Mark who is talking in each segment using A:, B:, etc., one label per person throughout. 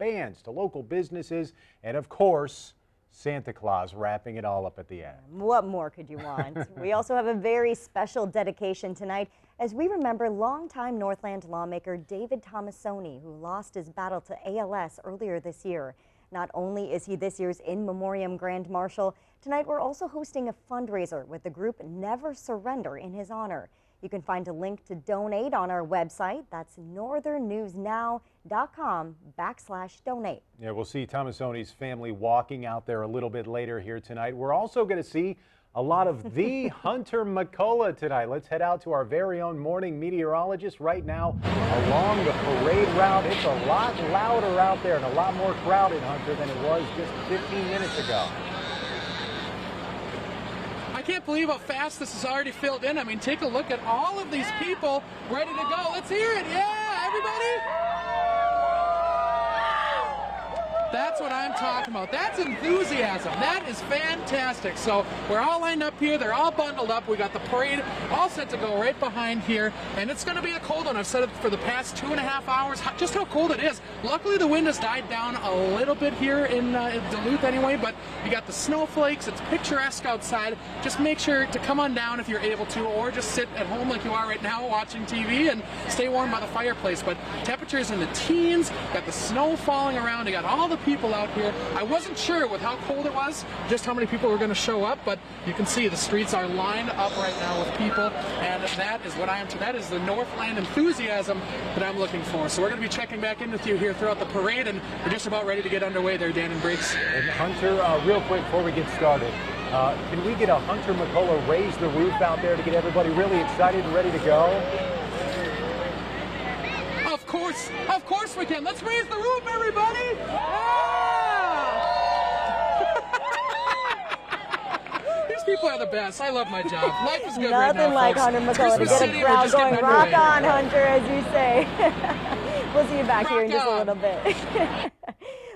A: bands to local businesses, and of course, Santa Claus wrapping it all up at the end.
B: What more could you want? We also have a very special dedication tonight as we remember longtime Northland lawmaker David Tomasoni, who lost his battle to ALS earlier this year. Not only is he this year's In Memoriam Grand Marshal, tonight we're also hosting a fundraiser with the group Never Surrender in his honor. You can find a link to donate on our website. That's northernnewsnow.com/donate.
A: Yeah, we'll see Tomasoni's family walking out there a little bit later here tonight. We're also going to see a lot of the Hunter McCullough tonight. Let's head out to our very own morning meteorologist right now along the parade route. It's a lot louder out there and a lot more crowded, Hunter, than it was just 15 minutes ago.
C: I can't believe how fast this is already filled in. I mean, take a look at all of these people ready to go. Let's hear it. Yeah, everybody. That's what I'm talking about. That's enthusiasm. That is fantastic. So we're all lined up here. They're all bundled up. We got the parade all set to go right behind here. And it's going to be a cold one. I've said it for the past 2.5 hours, just how cold it is. Luckily, the wind has died down a little bit here in Duluth anyway, but you got the snowflakes. It's picturesque outside. Just make sure to come on down if you're able to, or just sit at home like you are right now watching TV and stay warm by the fireplace. But temperatures in the teens, got the snow falling around. You got all the people out here. I wasn't sure with how cold it was, just how many people were going to show up, but you can see the streets are lined up right now with people, and that is what that is the Northland enthusiasm that I'm looking for. So we're going to be checking back in with you here throughout the parade, and we're just about ready to get underway there, Dan and Briggs.
A: And Hunter, real quick before we get started, can we get a Hunter McCullough raise the roof out there to get everybody really excited and ready to go?
C: Of course we can. Let's raise the roof, everybody! These people are the best. I love my job. Life is good right now,
B: Nothing like
C: folks.
B: Hunter McCullough to get a crowd going. Rock on, Hunter, as you say. We'll see you back here in just a little bit.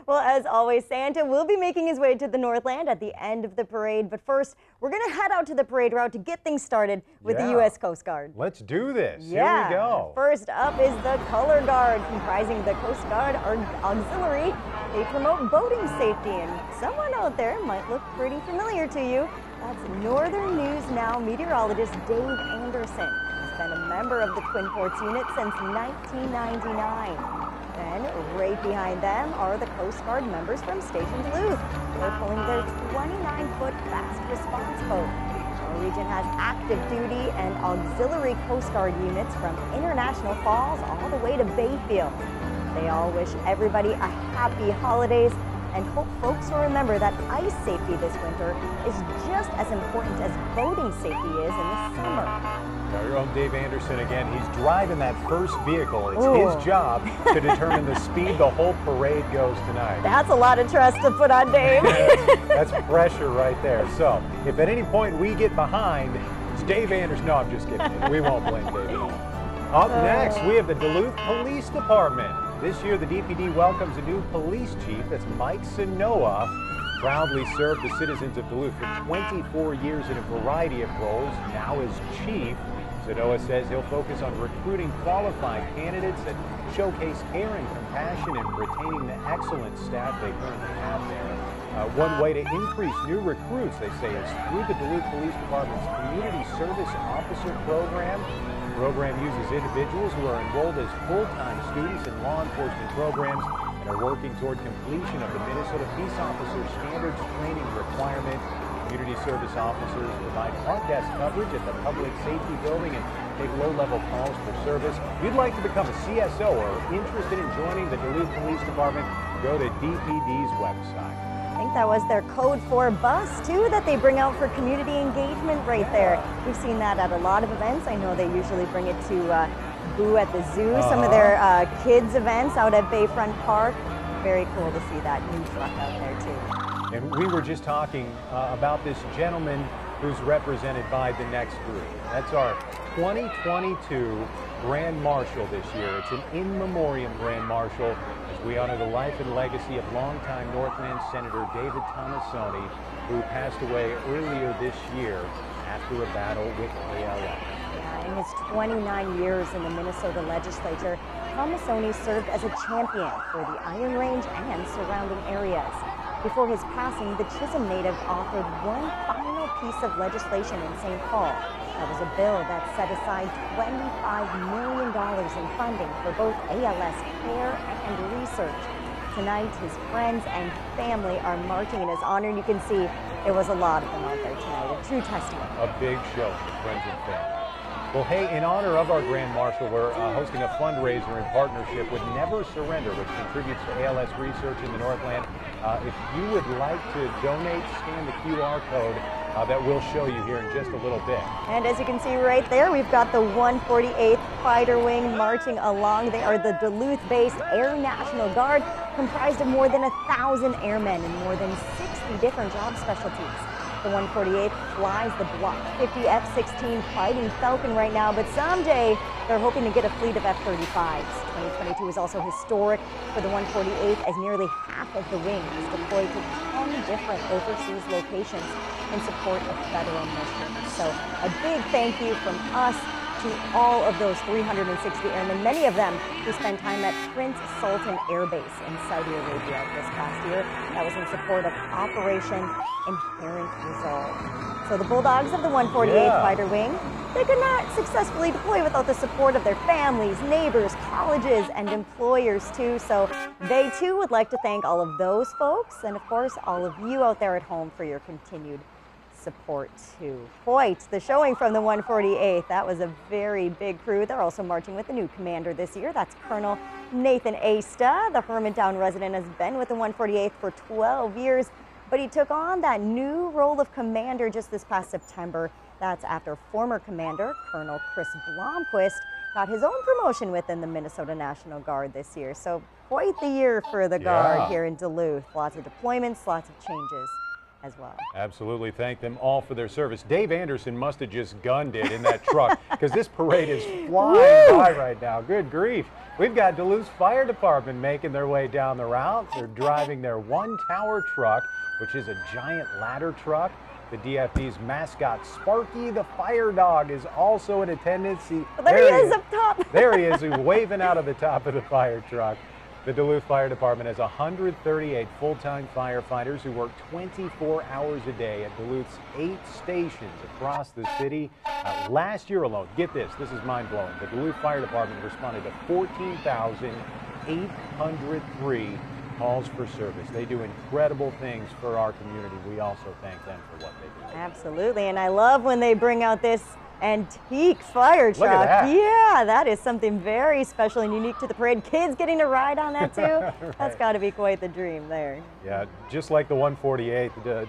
B: Well, as always, Santa will be making his way to the Northland at the end of the parade. But first, we're going to head out to the parade route to get things started with the U.S. Coast Guard.
A: Let's do this.
B: Yeah.
A: Here we go.
B: First up is the Color Guard, comprising the Coast Guard Auxiliary. They promote boating safety, and someone out there might look pretty familiar to you. That's Northern News Now meteorologist Dave Anderson. He's been a member of the Twin Ports unit since 1999. Then, right behind them are the Coast Guard members from Station Duluth. They're pulling their 29-foot fast response boat. Our region has active duty and auxiliary Coast Guard units from International Falls all the way to Bayfield. They all wish everybody a happy holidays and hope folks will remember that ice safety this winter is just as important as boating safety is in the summer.
A: Our own Dave Anderson again. He's driving that first vehicle. It's his job to determine the speed the whole parade goes tonight.
B: That's a lot of trust to put on Dave.
A: That's pressure right there. So if at any point we get behind, it's Dave Anderson. No, I'm just kidding. We won't blame Dave. Up next, we have the Duluth Police Department. This year, the DPD welcomes a new police chief. That's Mike Sanoa. Proudly served the citizens of Duluth for 24 years in a variety of roles. Now as chief, Sanoa says he'll focus on recruiting qualified candidates that showcase care and compassion and retaining the excellent staff they currently have there. One way to increase new recruits, they say, is through the Duluth Police Department's Community Service Officer Program. The program uses individuals who are enrolled as full-time students in law enforcement programs and are working toward completion of the Minnesota Peace Officer Standards Training Requirement. Community service officers provide front desk coverage at the Public Safety Building and take low-level calls for service. If you'd like to become a CSO or interested in joining the Duluth Police Department, go to DPD's website.
B: I think that was their code for bus, too, that they bring out for community engagement right there. We've seen that at a lot of events. I know they usually bring it to Boo at the Zoo, some of their kids events out at Bayfront Park. Very cool to see that new truck out there, too.
A: And we were just talking about this gentleman who's represented by the next group. That's our 2022 Grand Marshal this year. It's an in memoriam Grand Marshal as we honor the life and legacy of longtime Northland Senator David Tomasoni, who passed away earlier this year after a battle with ALS.
B: In his 29 years in the Minnesota legislature, Tomasoni served as a champion for the Iron Range and surrounding areas. Before his passing, the Chisholm native offered one final piece of legislation in St. Paul. That was a bill that set aside $25 million in funding for both ALS care and research. Tonight, his friends and family are marching in his honor, and you can see there was a lot of them out there tonight. A true testament.
A: A big show for friends and family. Well, hey, in honor of our Grand Marshal, we're hosting a fundraiser in partnership with Never Surrender, which contributes to ALS research in the Northland. If you would like to donate, scan the QR code that we'll show you here in just a little bit.
B: And as you can see right there, we've got the 148th Fighter Wing marching along. They are the Duluth-based Air National Guard, comprised of more than 1,000 airmen in more than 60 different job specialties. The 148th flies the Block 50 F-16 Fighting Falcon right now, but someday they're hoping to get a fleet of F-35s. 2022 was also historic for the 148th, as nearly half of the wing was deployed to 10 different overseas locations in support of federal missions. So a big thank you from us to all of those 360 airmen, many of them who spent time at Prince Sultan Air Base in Saudi Arabia this past year. That was in support of Operation Inherent Resolve. So the Bulldogs of the 148th Fighter Wing, they could not successfully deploy without the support of their families, neighbors, colleges, and employers too. So they too would like to thank all of those folks, and of course all of you out there at home for your continued support too. Quite the showing from the 148th. That was a very big crew. They're also marching with a new commander this year. That's Colonel Nathan Asta. The Hermantown resident has been with the 148th for 12 years, but he took on that new role of commander just this past September. That's after former commander Colonel Chris Blomquist got his own promotion within the Minnesota National Guard this year. So quite the year for the Guard here in Duluth. Lots of deployments, lots of changes as well.
A: Absolutely. Thank them all for their service. Dave Anderson must have just gunned it in that truck, because this parade is flying by right now. Good grief. We've got Duluth's Fire Department making their way down the route. They're driving their one-tower truck, which is a giant ladder truck. The DFD's mascot, Sparky the Fire Dog, is also in attendance.
B: There he is up top.
A: There he is, waving out of the top of the fire truck. The Duluth Fire Department has 138 full-time firefighters who work 24 hours a day at Duluth's 8 stations across the city. Last year alone, get this is mind-blowing, the Duluth Fire Department responded to 14,803 calls for service. They do incredible things for our community. We also thank them for what they do.
B: Absolutely, and I love when they bring out this antique fire truck.
A: Look at that.
B: Yeah, that is something very special and unique to the parade. Kids getting to ride on that too. Right. That's got to be quite the dream there.
A: Yeah, just like the 148th, the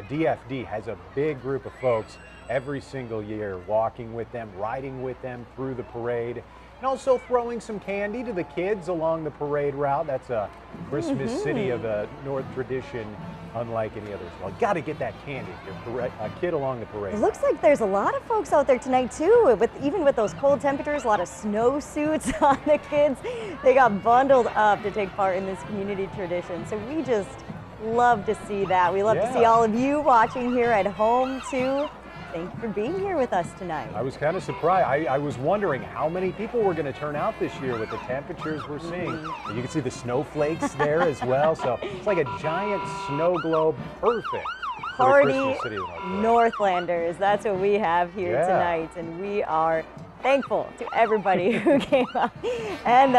A: DFD has a big group of folks every single year walking with them, riding with them through the parade, and also throwing some candy to the kids along the parade route. That's a Christmas City of a North tradition unlike any others. Well, got to get that candy if you're a kid along the parade.
B: It looks like there's a lot of folks out there tonight too, even with those cold temperatures, a lot of snowsuits on the kids. They got bundled up to take part in this community tradition. So we just love to see that. We love to see all of you watching here at home too. Thank you for being here with us tonight.
A: I was kind of surprised. I was wondering how many people were going to turn out this year with the temperatures we're seeing. You can see the snowflakes there as well. So it's like a giant snow globe, perfect.
B: Party Northlanders. That's what we have here tonight, and we are thankful to everybody who came out. And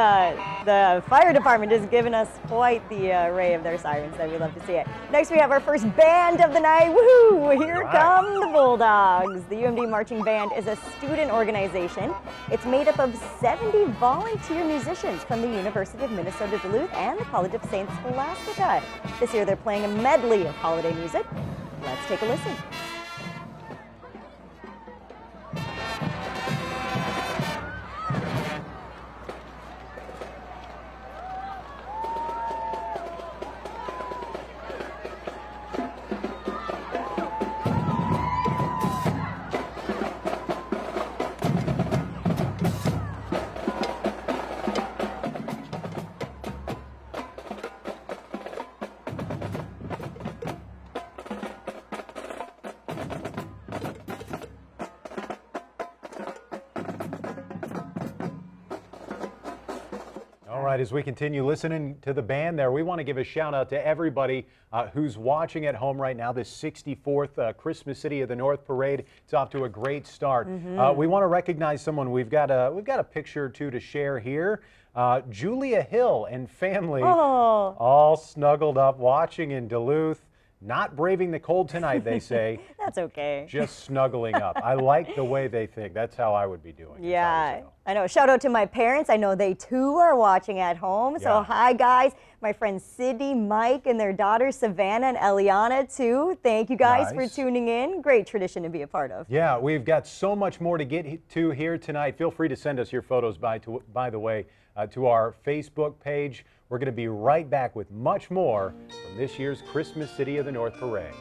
B: the fire department has given us quite the array of their sirens, so we love to see it. Next, we have our first band of the night. Woohoo! Here come the Bulldogs. The UMD Marching Band is a student organization. It's made up of 70 volunteer musicians from the University of Minnesota Duluth and the College of St. Scholastica. This year, they're playing a medley of holiday music. Let's take a listen.
A: right, as we continue listening to the band there, we want to give a shout out to everybody who's watching at home right now. This 64th Christmas City of the North Parade. It's off to a great start. We want to recognize someone. We've got a picture or two to share here. Julia Hill and family all snuggled up watching in Duluth. Not braving the cold tonight, they say.
B: That's okay.
A: Just snuggling up. I like the way they think. That's how I would be doing.
B: Yeah, I know. Shout out to my parents. I know they too are watching at home. So
A: Yeah.
B: hi, guys. My friends Sydney, Mike, and their daughters Savannah and Eliana too. Thank you guys for
A: Nice.
B: tuning in. Great tradition to be a part of.
A: Yeah, we've got so much more to get to here tonight. Feel free to send us your photos, by the way, to our Facebook page. We're going to be right back with much more from this year's Christmas City of the North Parade.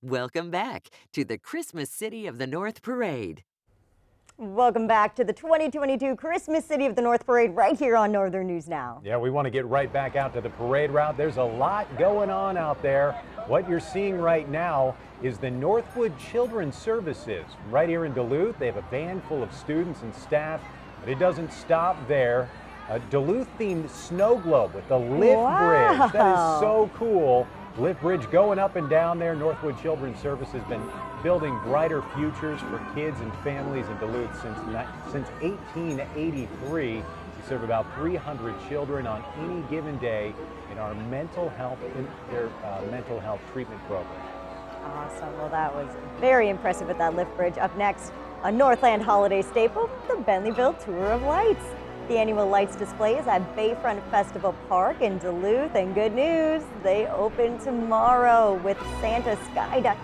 D: Welcome back to the Christmas City of the North Parade.
B: Welcome back to the 2022 Christmas City of the North Parade right here on Northern News Now.
A: Yeah, we want to get right back out to the parade route. There's a lot going on out there. What you're seeing right now is the Northwood Children's Services. Right here in Duluth, they have a van full of students and staff, but it doesn't stop there. A Duluth-themed snow globe with the lift bridge. That is so cool. Lift bridge going up and down there. Northwood Children's Service has been building brighter futures for kids and families in Duluth since 1883. We serve about 300 children on any given day in our mental health treatment program.
B: Awesome. Well, that was very impressive with that lift bridge. Up next, a Northland holiday staple, the Bentleyville Tour of Lights. The annual lights display is at Bayfront Festival Park in Duluth, and good news, they open tomorrow with Santa Skydive.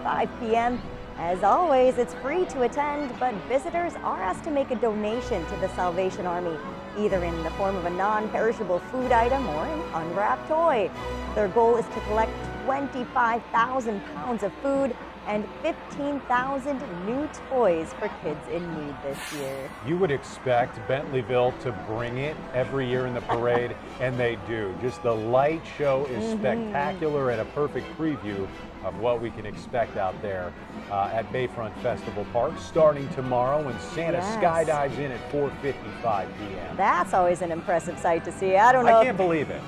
B: 5 p.m. As always, it's free to attend, but visitors are asked to make a donation to the Salvation Army, either in the form of a non-perishable food item or an unwrapped toy. Their goal is to collect 25,000 pounds of food and 15,000 new toys for kids in need this year.
A: You would expect Bentleyville to bring it every year in the parade, and they do. Just the light show is spectacular and a perfect preview of what we can expect out there at Bayfront Festival Park, starting tomorrow when Santa skydives in at 4:55 p.m.
B: That's always an impressive sight to see. I don't know
A: I can't believe it.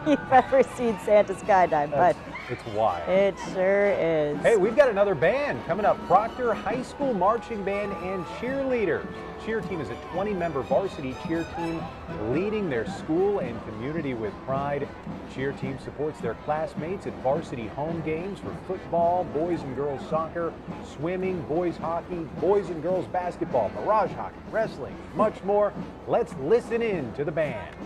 B: if you've ever seen Santa skydive, but
A: It's wild.
B: it sure is.
A: Hey, we've got another band coming up. Proctor High School Marching Band and Cheerleaders. Cheer team is a 20-member varsity cheer team leading their school and community with pride. Cheer team supports their classmates at varsity home games for football, boys and girls soccer, swimming, boys hockey, boys and girls basketball, barrage hockey, wrestling, much more. Let's listen in to the band.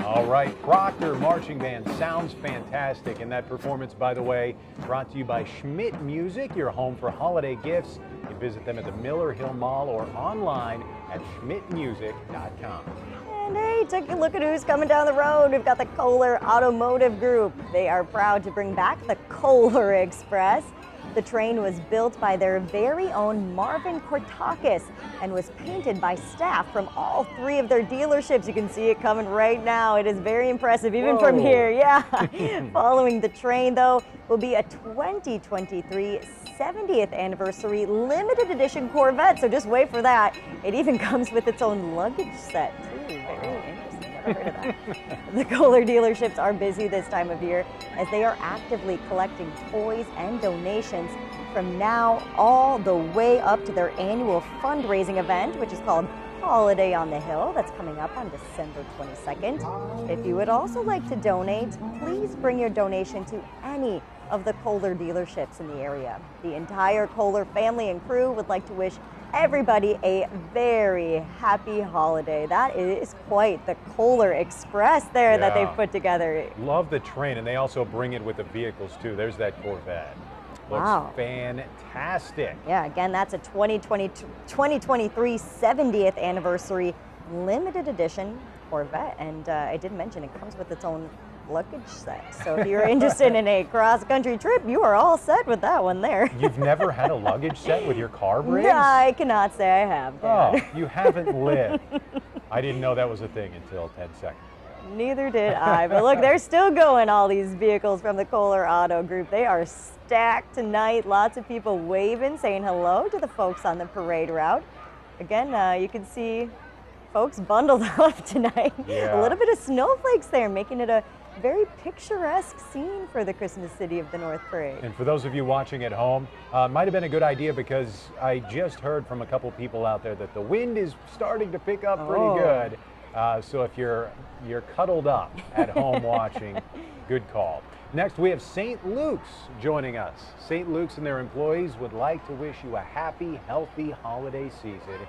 A: All right, Proctor Marching Band sounds fantastic, and that performance, by the way, brought to you by Schmidt Music, your home for holiday gifts. You can visit them at the Miller Hill Mall or online at schmidtmusic.com.
B: And hey, take a look at who's coming down the road. We've got the Kohler Automotive Group. They are proud to bring back the Kohler Express. The train was built by their very own Marvin Kortakis and was painted by staff from all 3 of their dealerships. You can see it coming right now. It is very impressive, even from here. Yeah. Following the train, though, will be a 2023 70th anniversary limited edition Corvette, so just wait for that. It even comes with its own luggage set, too. Very interesting. Never heard of that. The Kohler dealerships are busy this time of year as they are actively collecting toys and donations from now all the way up to their annual fundraising event, which is called Holiday on the Hill. That's coming up on December 22nd. If you would also like to donate, please bring your donation to any of the Kohler dealerships in the area. The entire Kohler family and crew would like to wish everybody a very happy holiday. That is quite the Kohler Express there that they've put together.
A: Love the train, and they also bring it with the vehicles too. There's that Corvette. Looks fantastic.
B: Yeah, again, that's a 2023 70th anniversary limited edition Corvette, and I did mention it comes with its own luggage set. So if you're interested in a cross-country trip, you are all set with that one there.
A: You've never had a luggage set with your car, Briggs?
B: No, I cannot say I have, Dad.
A: Oh, you haven't lived. I didn't know that was a thing until 10 seconds.
B: Neither did I. But look, they're still going, all these vehicles from the Kohler Auto Group. They are stacked tonight. Lots of people waving, saying hello to the folks on the parade route. Again, you can see folks bundled up tonight.
A: Yeah.
B: A little bit of snowflakes there, making it a very picturesque scene for the Christmas City of the North Parade.
A: And for those of you watching at home, might have been a good idea because I just heard from a couple people out there that the wind is starting to pick up pretty good. So if you're cuddled up at home watching, good call. Next, we have St. Luke's joining us. St. Luke's and their employees would like to wish you a happy, healthy holiday season.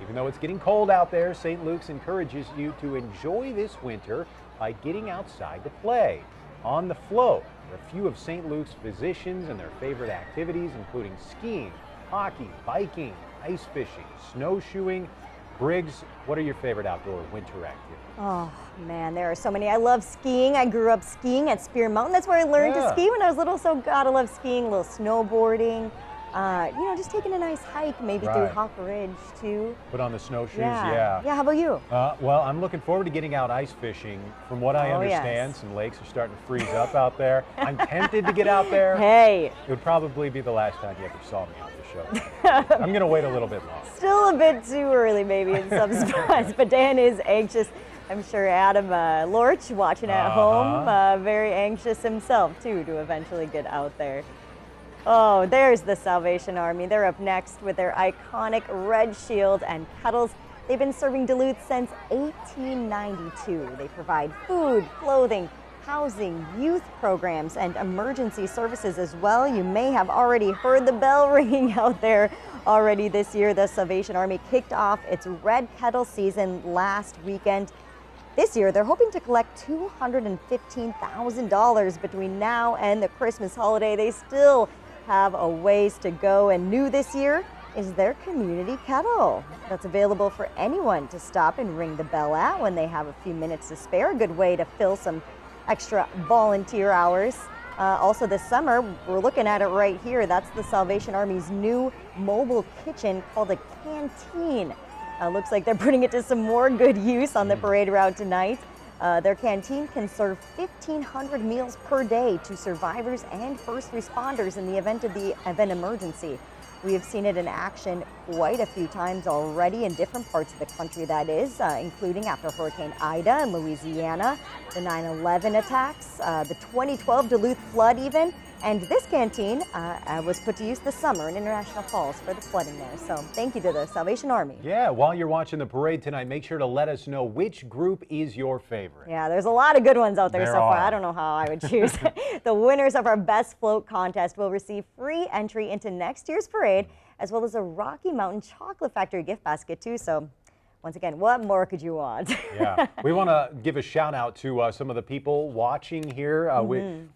A: Even though it's getting cold out there, St. Luke's encourages you to enjoy this winter by getting outside to play. On the float, there are a few of St. Luke's physicians and their favorite activities, including skiing, hockey, biking, ice fishing, snowshoeing. Briggs, what are your favorite outdoor winter activities?
B: Oh man, there are so many. I love skiing. I grew up skiing at Spear Mountain. That's where I learned to ski when I was little, so gotta love skiing, a little snowboarding. You know, just taking a nice hike, maybe through Hawk Ridge too.
A: Put on the snowshoes,
B: Yeah, how about you?
A: Well, I'm looking forward to getting out ice fishing. From what I understand, some lakes are starting to freeze up out there. I'm tempted to get out there.
B: Hey.
A: It would probably be the last time you ever saw me on the show. I'm going to wait a little bit longer.
B: Still a bit too early maybe in some spots, but Dan is anxious. I'm sure Adam Lorch, watching at home, very anxious himself too to eventually get out there. Oh, there's the Salvation Army. They're up next with their iconic red shield and kettles. They've been serving Duluth since 1892. They provide food, clothing, housing, youth programs, and emergency services as well. You may have already heard the bell ringing out there already this year. The Salvation Army kicked off its red kettle season last weekend. This year, they're hoping to collect $215,000 between now and the Christmas holiday. They still have a ways to go, and new this year is their community kettle that's available for anyone to stop and ring the bell at when they have a few minutes to spare. A good way to fill some extra volunteer hours. Also this summer, we're looking at it right here. That's the Salvation Army's new mobile kitchen called a canteen. Looks like they're putting it to some more good use on the parade route tonight. Their canteen can serve 1,500 meals per day to survivors and first responders in the event of an emergency. We have seen it in action quite a few times already in different parts of the country, that is, including after Hurricane Ida in Louisiana, the 9/11 attacks, the 2012 Duluth flood even, and this canteen was put to use this summer in International Falls for the flooding there. So thank you to the Salvation Army.
A: Yeah, while you're watching the parade tonight, make sure to let us know which group is your favorite.
B: Yeah, there's a lot of good ones out there so far. I don't know how I would choose. The winners of our Best Float contest will receive free entry into next year's parade, as well as a Rocky Mountain Chocolate Factory gift basket too. So once again, what more could you want?
A: Yeah, we want to give a shout out to some of the people watching here.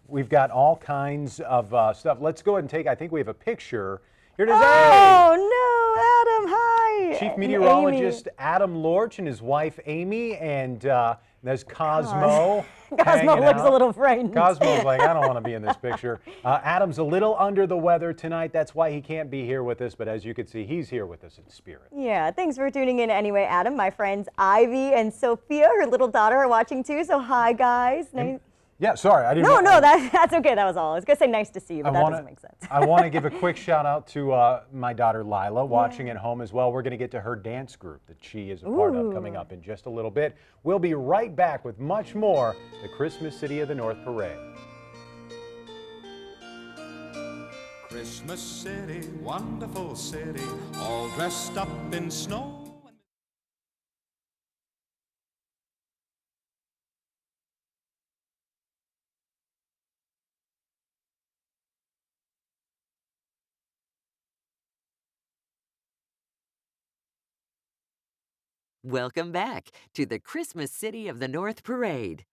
A: We've got all kinds of stuff. Let's go ahead and take, I think we have a picture. Here it is.
B: Oh, no, Adam, hi.
A: Chief Meteorologist Adam Lorch and his wife Amy, and there's Cosmo.
B: Cosmo looks a little frightened.
A: Cosmo's like, I don't want to be in this picture. Adam's a little under the weather tonight. That's why he can't be here with us. But as you can see, he's here with us in spirit.
B: Yeah, thanks for tuning in anyway, Adam. My friends Ivy and Sophia, her little daughter, are watching too. So hi, guys.
A: Yeah, sorry, I didn't.
B: No, that's okay. That was all. I was gonna say nice to see you, but that doesn't make sense.
A: I want to give a quick shout out to my daughter Lila, watching at home as well. We're going to get to her dance group that she is a part of coming up in just a little bit. We'll be right back with much more. The Christmas City of the North Parade.
E: Christmas City, wonderful city, all dressed up in snow.
D: Welcome back to the Christmas City of the North Parade.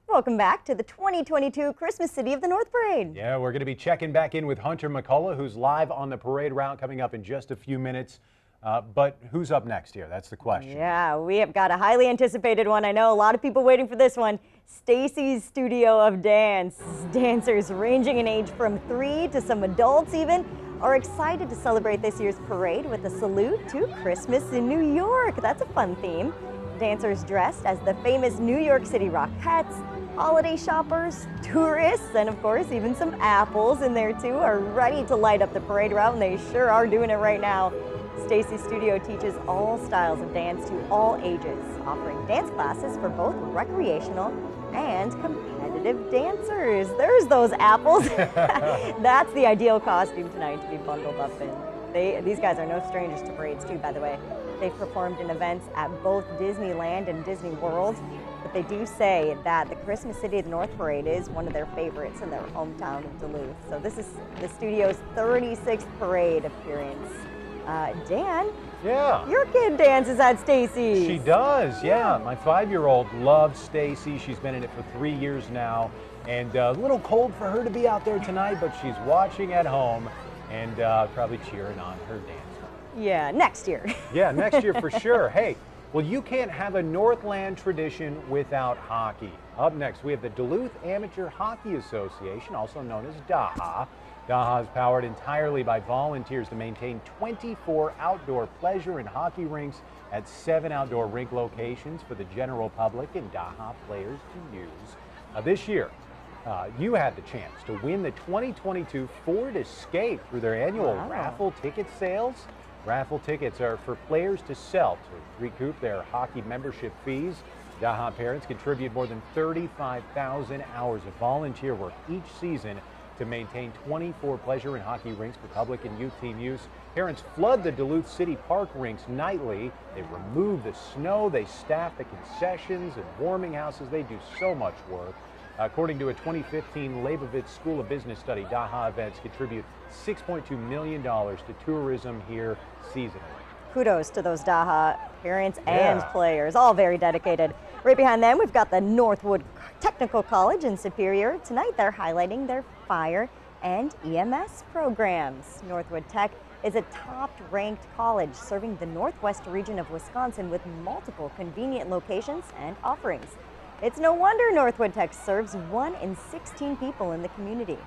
B: Welcome back to the 2022 Christmas City of the North Parade.
A: Yeah, we're going to be checking back in with Hunter McCullough, who's live on the parade route coming up in just a few minutes. But who's up next here? That's the question.
B: Yeah, we have got a highly anticipated one. I know a lot of people waiting for this one. Stacy's Studio of Dance. Dancers ranging in age from 3 to some adults even are excited to celebrate this year's parade with a salute to Christmas in New York. That's a fun theme. Dancers dressed as the famous New York City Rockettes, holiday shoppers, tourists, and of course even some apples in there too are ready to light up the parade route, and they sure are doing it right now. Stacy's Studio teaches all styles of dance to all ages, offering dance classes for both recreational and competitive dancers. There's those apples. That's the ideal costume tonight to be bundled up in. These guys are no strangers to parades too, by the way. They've performed in events at both Disneyland and Disney World, but they do say that the Christmas City of the North Parade is one of their favorites in their hometown of Duluth. So this is the studio's 36th parade appearance. Dan,
A: Yeah.
B: your kid dances at Stacy's.
A: She does, yeah. My 5-year-old loves Stacy. She's been in it for 3 years now. And a little cold for her to be out there tonight, but she's watching at home and probably cheering on her dance.
B: Yeah, next year.
A: Yeah, next year for sure. Hey, well, you can't have a Northland tradition without hockey. Up next, we have the Duluth Amateur Hockey Association, also known as DAHA. DAHA is powered entirely by volunteers to maintain 24 outdoor pleasure and hockey rinks at 7 outdoor rink locations for the general public and DAHA players to use. This year, you had the chance to win the 2022 Ford Escape through their annual raffle ticket sales. Raffle tickets are for players to sell to recoup their hockey membership fees. DAHA parents contribute more than 35,000 hours of volunteer work each season to maintain 24 pleasure and hockey rinks for public and youth team use. Parents flood the Duluth City Park rinks nightly. They remove the snow, they staff the concessions and warming houses. They do so much work. According to a 2015 Leibovitz School of Business study, DAHA events contribute $6.2 million to tourism here seasonally. Kudos
B: to those DAHA parents and players, all very dedicated. Right behind them, we've got the Northwood Technical College in Superior. Tonight, they're highlighting their fire and EMS programs. Northwood Tech is a top-ranked college serving the northwest region of Wisconsin with multiple convenient locations and offerings. It's no wonder Northwood Tech serves 1 in 16 people in the community.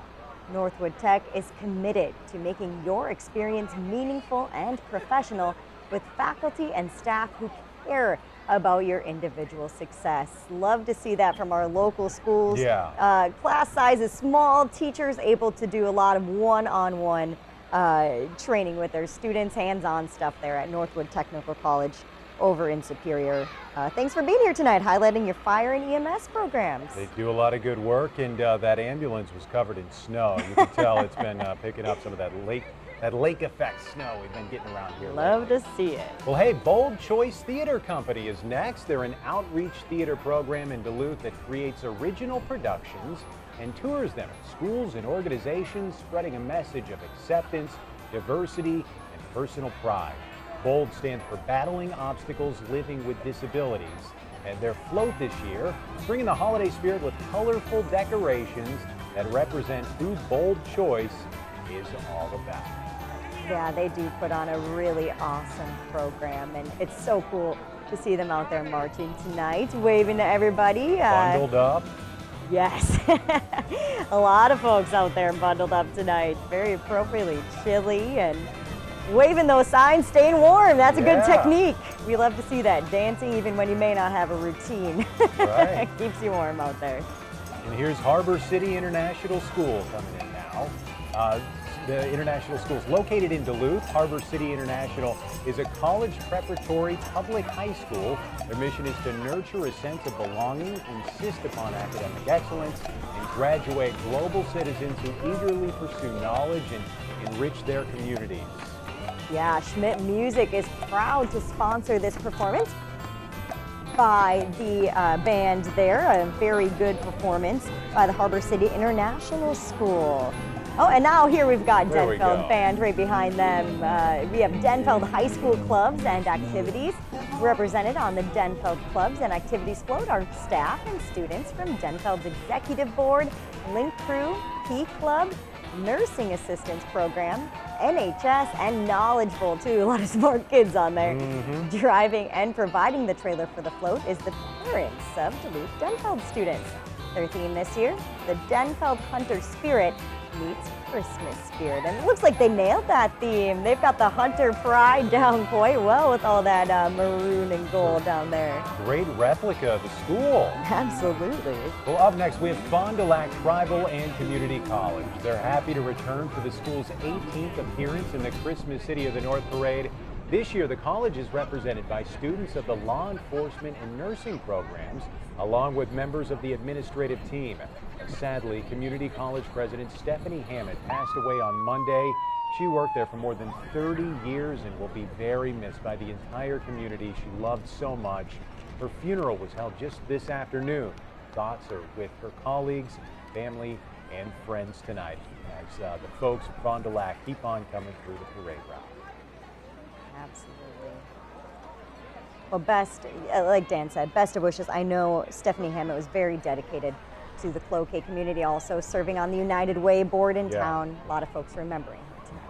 B: Northwood Tech is committed to making your experience meaningful and professional with faculty and staff who care about your individual success. Love to see that from our local schools.
A: Yeah.
B: Class size is small, teachers able to do a lot of one-on-one training with their students, hands-on stuff there at Northwood Technical College over in Superior. Thanks for being here tonight, highlighting your fire and EMS programs.
A: They do a lot of good work, and that ambulance was covered in snow. You can tell it's been picking up some of that lake effect snow we've been getting around here.
B: Love to see it.
A: Well, hey, Bold Choice Theater Company is next. They're an outreach theater program in Duluth that creates original productions and tours them at schools and organizations, spreading a message of acceptance, diversity, and personal pride. BOLD stands for Battling Obstacles Living with Disabilities. And their float this year, bringing the holiday spirit with colorful decorations that represent who Bold Choice is all about.
B: Yeah, they do put on a really awesome program, and it's so cool to see them out there marching tonight, waving to everybody.
A: Bundled up.
B: Yes. A lot of folks out there bundled up tonight, very appropriately chilly and waving those signs, staying warm. That's a good technique. We love to see that. Dancing even when you may not have a routine.
A: Right.
B: Keeps you warm out there.
A: And here's Harbor City International School coming in now. The international school is located in Duluth. Harbor City International is a college preparatory public high school. Their mission is to nurture a sense of belonging, insist upon academic excellence, and graduate global citizens who eagerly pursue knowledge and enrich their communities.
B: Yeah, Schmidt Music is proud to sponsor this performance by the band there. A very good performance by the Harbor City International School. Oh, and now here we've got Denfeld Band right behind them. We have Denfeld High School clubs and activities. Represented on the Denfeld clubs and activities float are staff and students from Denfeld's Executive Board, Link Crew, Key Club, Nursing Assistance Program, NHS, and Knowledge Bowl too. A lot of smart kids on there. Driving and providing the trailer for the float is the parents of Duluth Denfeld students. Their theme this year, the Denfeld Hunter Spirit meets Christmas spirit. And it looks like they nailed that theme. They've got the Hunter Pride down quite well with all that maroon and gold down there.
A: Great replica of the school.
B: Absolutely.
A: Well, up next we have Fond du Lac Tribal and Community College. They're happy to return for the school's 18th appearance in the Christmas City of the North Parade. This year, the college is represented by students of the law enforcement and nursing programs, along with members of the administrative team. Sadly, Community College President Stephanie Hammett passed away on Monday. She worked there for more than 30 years and will be very missed by the entire community she loved so much. Her funeral was held just this afternoon. Thoughts are with her colleagues, family, and friends tonight as the folks of Fond du Lac keep on coming through the parade route.
B: Absolutely. Well, like Dan said, best of wishes. I know Stephanie Hammett was very dedicated to the Cloquet community, also serving on the United Way board in town. A lot of folks remembering her tonight.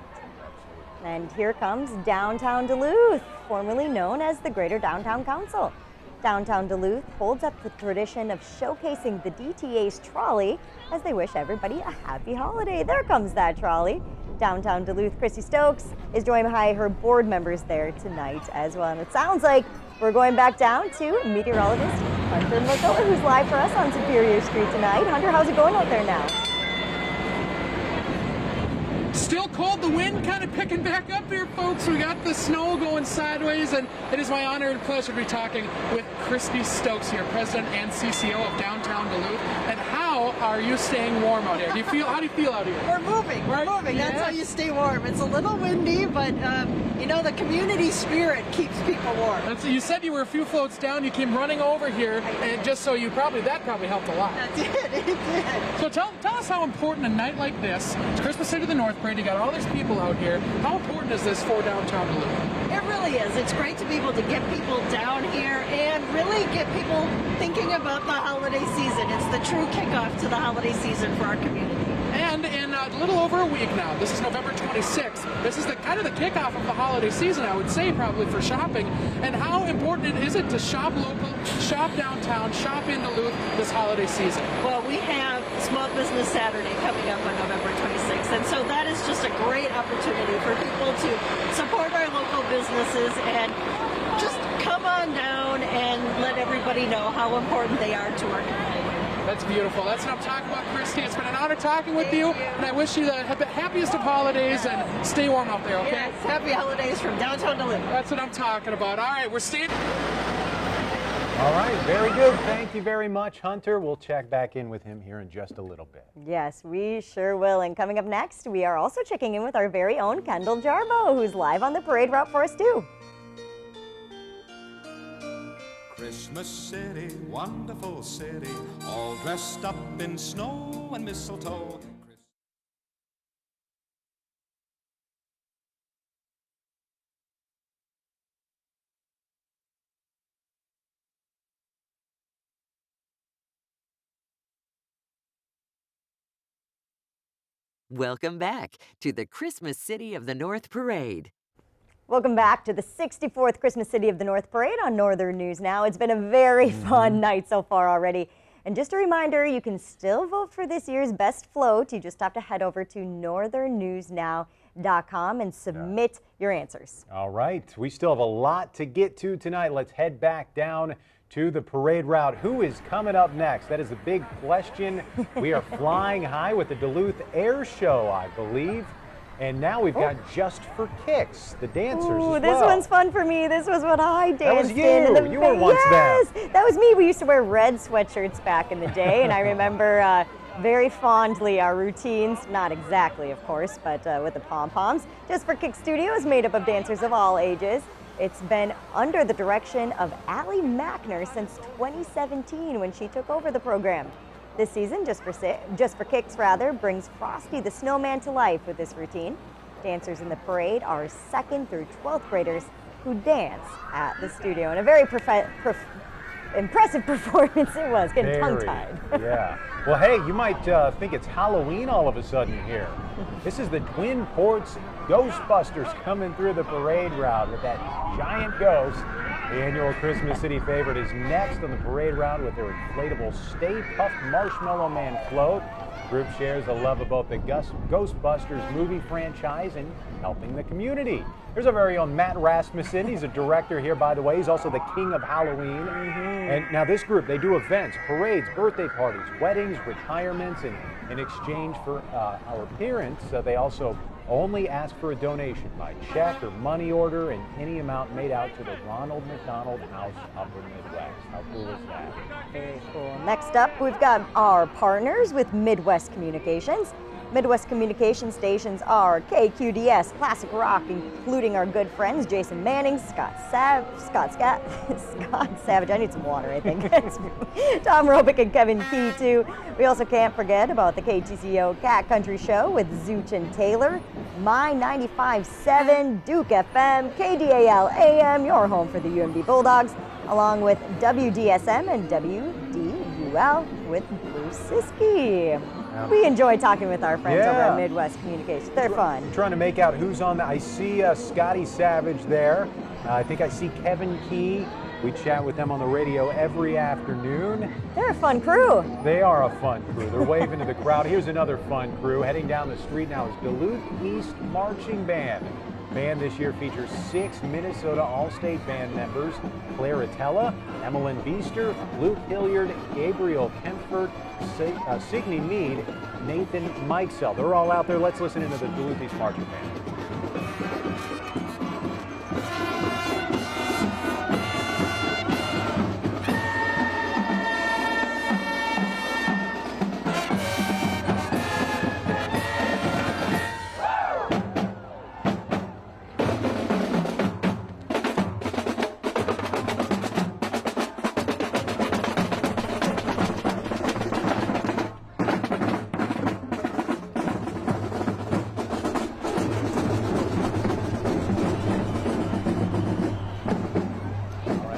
B: And here comes downtown Duluth, formerly known as the Greater Downtown Council. Downtown Duluth holds up the tradition of showcasing the DTA's trolley as they wish everybody a happy holiday. There comes that trolley. Downtown Duluth, Chrissy Stokes is joined by her board members there tonight as well. And it sounds like we're going back down to meteorologist Hunter McCullough, who's live for us on Superior Street tonight. Hunter, how's it going out there now?
C: Still cold, the wind kind of picking back up here, folks. We got the snow going sideways, and it is my honor and pleasure to be talking with Christy Stokes here, President and CCO of Downtown Duluth. And how are you staying warm out here? How do you feel out here?
F: We're moving. We're moving. That's how you stay warm. It's a little windy, but you know, the community spirit keeps people warm.
C: You said you were a few floats down. You came running over here, and just so that probably helped a lot.
F: That did. It did.
C: So tell us how important a night like this, it's Christmas City of the North Parade. You got all these people out here. How important is this for downtown Duluth?
F: It really is. It's great to be able to get people down here and really get people thinking about the holiday season. It's the true kickoff to the holiday season for our community.
C: And in a little over a week now, this is November 26th. This is the kind of the kickoff of the holiday season, I would say, probably for shopping. And how important is it to shop local, shop downtown, shop in Duluth this holiday season?
F: Well, we have Small Business Saturday coming up on November 26th, and so that is just a great opportunity for people to support our local businesses and just come on down and let everybody know how important they are to our community.
C: That's beautiful. That's what I'm talking about, Christy. It's been an honor talking with you, and I wish you the happiest of holidays and stay warm out there, okay?
F: Yes, happy holidays from downtown Duluth.
C: That's what I'm talking about. All right, we're staying.
A: All right, very good. Thank you very much, Hunter. We'll check back in with him here in just a little bit.
B: Yes, we sure will. And coming up next, we are also checking in with our very own Kendall Jarbo, who's live on the parade route for us too.
E: Christmas City, wonderful city, all dressed up in snow and mistletoe.
D: Welcome back to the Christmas City of the North Parade.
B: Welcome back to the 64th Christmas City of the North Parade on Northern News Now. It's been a very fun night so far already. And just a reminder, you can still vote for this year's best float. You just have to head over to northernnewsnow.com and submit your answers.
A: All right, we still have a lot to get to tonight. Let's head back down to the parade route. Who is coming up next? That is a big question. We are flying high with the Duluth Air Show, I believe. And now we've got Just for Kicks, the dancers as well.
B: This one's fun for me. This was what I danced
A: That was you.
B: in.
A: You were once
B: yes,
A: them.
B: That was me. We used to wear red sweatshirts back in the day, and I remember very fondly our routines. Not exactly, of course, but with the pom-poms. Just for Kicks Studio is made up of dancers of all ages. It's been under the direction of Allie Mackner since 2017 when she took over the program. This season, Just for Kicks brings Frosty the Snowman to life with this routine. Dancers in the parade are 2nd through 12th graders who dance at the studio. And a very impressive performance it was, getting tongue-tied.
A: Yeah. Well, hey, you might think it's Halloween all of a sudden here. This is the Twin Ports Ghostbusters coming through the parade route with that giant ghost. The annual Christmas City favorite is next on the parade route with their inflatable Stay Puft Marshmallow Man float. The group shares a love of both the Ghostbusters movie franchise and helping the community. Here's our very own Matt Rasmussen. He's a director here, by the way. He's also the king of Halloween. And now this group, they do events, parades, birthday parties, weddings, retirements, and in exchange for our appearance, they also only ask for a donation by check or money order, and any amount made out to the Ronald McDonald House Upper Midwest. How cool is that?
B: Very cool. Next up, we've got our partners with Midwest Communications. Midwest Communication stations are KQDS, Classic Rock, including our good friends Jason Manning, Scott Savage, I need some water, I think. Tom Robick and Kevin Key, too. We also can't forget about the KTCO Cat Country Show with Zooch and Taylor, My 95.7, Duke FM, KDAL AM, your home for the UMD Bulldogs, along with WDSM and WDUL with Bruce Siskey. We enjoy talking with our friends over at Midwest Communications. They're fun.
A: Trying to make out who's on the. I see Scotty Savage there. I think I see Kevin Key. We chat with them on the radio every afternoon.
B: They're a fun crew.
A: They are a fun crew. They're waving to the crowd. Here's another fun crew. Heading down the street now is Duluth East Marching Band. Band this year features 6 Minnesota All-State Band members: Claire Attella, Emmeline Beester, Luke Hilliard, Gabriel Kempfert, Signe Mead, Nathan Mikesell. They're all out there. Let's listen into the Duluth East Marching Band.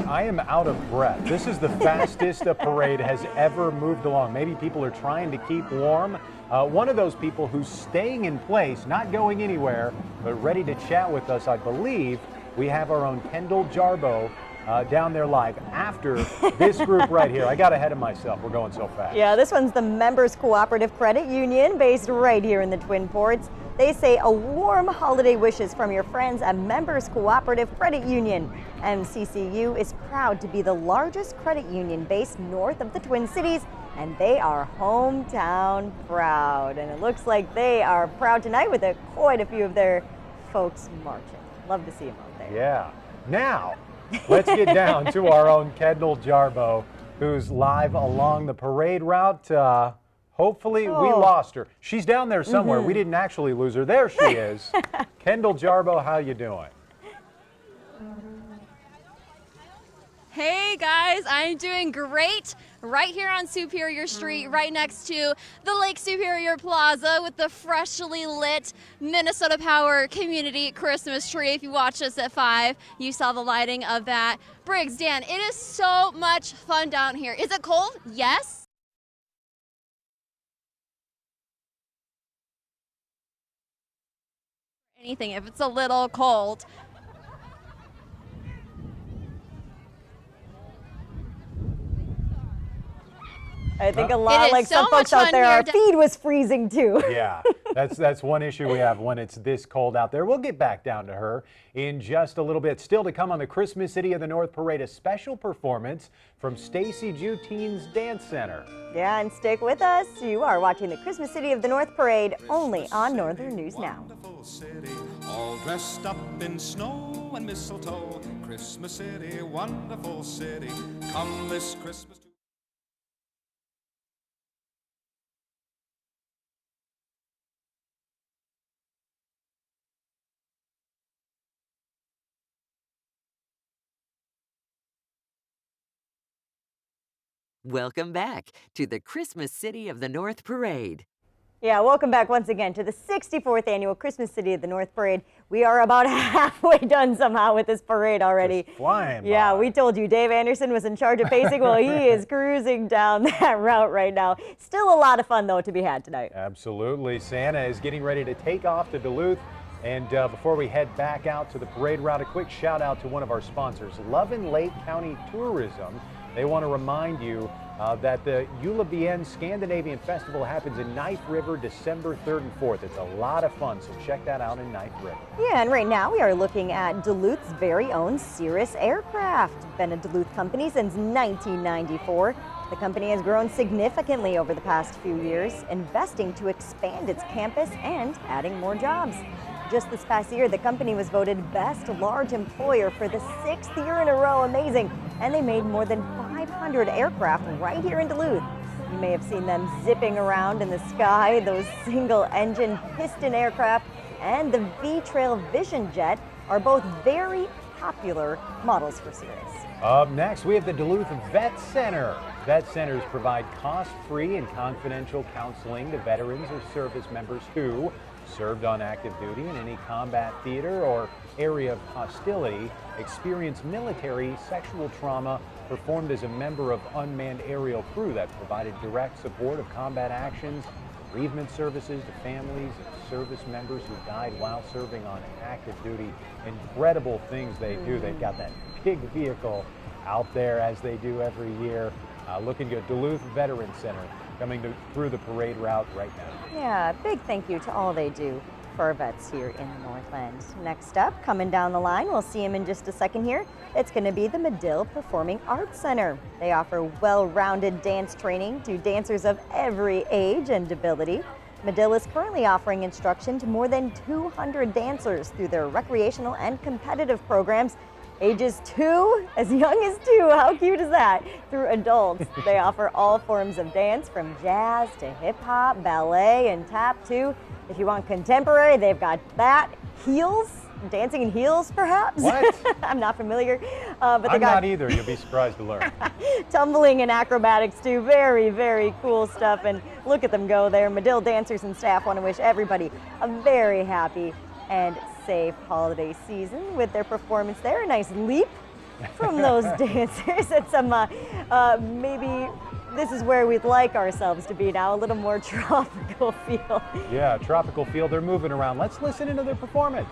A: I am out of breath. This is the fastest a parade has ever moved along. Maybe people are trying to keep warm. One of those people who's staying in place, not going anywhere, but ready to chat with us, I believe, we have our own Kendall Jarbo down there live after this group right here. I got ahead of myself. We're going so fast.
B: Yeah, this one's the Members Cooperative Credit Union based right here in the Twin Ports. They say a warm holiday wishes from your friends at Members Cooperative Credit Union. MCCU is proud to be the largest credit union based north of the Twin Cities, and they are hometown proud. And it looks like they are proud tonight with quite a few of their folks marching. Love to see them out there.
A: Yeah. Now, let's get down to our own Kendall Jarbo, who's live along the parade route. Hopefully, we lost her. She's down there somewhere. We didn't actually lose her. There she is. Kendall Jarbo, how you doing?
G: Hey guys, I'm doing great right here on Superior Street, right next to the Lake Superior Plaza with the freshly lit Minnesota Power Community Christmas tree. If you watched us at 5, you saw the lighting of that. Briggs, Dan, it is so much fun down here. Is it cold? Yes. Anything if it's a little cold.
B: I think a lot, like some folks out there, our feed was freezing too.
A: Yeah. That's one issue we have when it's this cold out there. We'll get back down to her in just a little bit. Still to come on the Christmas City of the North Parade, a special performance from Stacy Juteen's Dance Center.
B: Yeah, and stick with us. You are watching the Christmas City of the North Parade only on Northern News Now.
E: Wonderful city, all dressed up in snow and mistletoe. Christmas City, wonderful city, come this Christmas.
D: Welcome back to the Christmas City of the North Parade.
B: Yeah, welcome back once again to the 64th annual Christmas City of the North Parade. We are about halfway done somehow with this parade already.
A: Just flying
B: Yeah,
A: by.
B: we told you Dave Anderson was in charge of pacing. Well, he is cruising down that route right now. Still a lot of fun, though, to be had tonight.
A: Absolutely. Santa is getting ready to take off to Duluth. And before we head back out to the parade route, a quick shout out to one of our sponsors, Love and Lake County Tourism. They want to remind you that the Julebien Scandinavian Festival happens in Knife River December 3rd and 4th. It's a lot of fun, so check that out in Knife River.
B: Yeah, and right now we are looking at Duluth's very own Cirrus Aircraft. Been a Duluth company since 1994. The company has grown significantly over the past few years, investing to expand its campus and adding more jobs. Just this past year, the company was voted Best Large Employer for the 6th year in a row. Amazing. And they made more than 500 aircraft right here in Duluth. You may have seen them zipping around in the sky. Those single-engine piston aircraft and the V-Trail Vision Jet are both very popular models for Cirrus.
A: Up next, we have the Duluth Vet Center. Vet centers provide cost-free and confidential counseling to veterans or service members who served on active duty in any combat theater or area of hostility, experienced military sexual trauma, performed as a member of unmanned aerial crew that provided direct support of combat actions, bereavement services to families of service members who died while serving on active duty. Incredible things they do. They've got that big vehicle out there as they do every year. Looking good. Duluth Veteran Center coming through the parade route right now.
B: Yeah, big thank you to all they do for our vets here in the Northland. Next up, coming down the line, we'll see him in just a second here. It's going to be the Medill Performing Arts Center. They offer well-rounded dance training to dancers of every age and ability. Medill is currently offering instruction to more than 200 dancers through their recreational and competitive programs. Ages 2, as young as 2, how cute is that? Through adults. They offer all forms of dance from jazz to hip hop, ballet, and tap too. If you want contemporary, they've got that. Heels, dancing in heels perhaps?
A: What?
B: I'm not familiar. But
A: I'm not either, you'll be surprised to learn.
B: Tumbling and acrobatics too. Very, very cool stuff. And look at them go there. Medill dancers and staff want to wish everybody a very happy and safe holiday season with their performance there. A nice leap from those dancers. It's some, maybe this is where we'd like ourselves to be now, a little more tropical feel.
A: Yeah, tropical feel. They're moving around. Let's listen into their performance.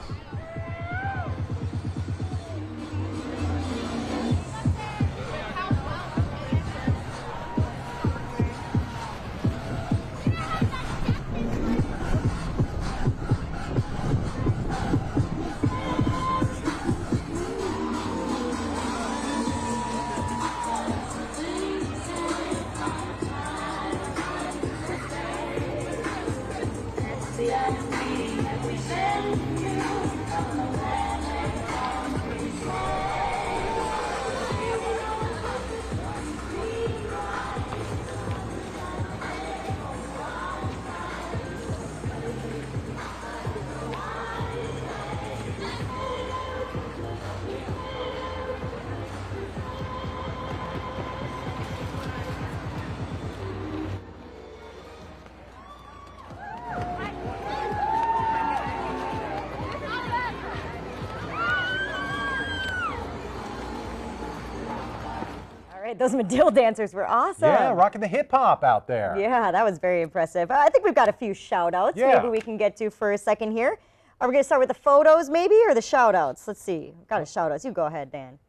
B: Those Medill dancers were awesome.
A: Yeah, rocking the hip hop out there.
B: Yeah, that was very impressive. I think we've got a few shout outs maybe we can get to for a second here. Are we going to start with the photos maybe or the shout outs? Let's see. Got a shout outs. You go ahead, Dan.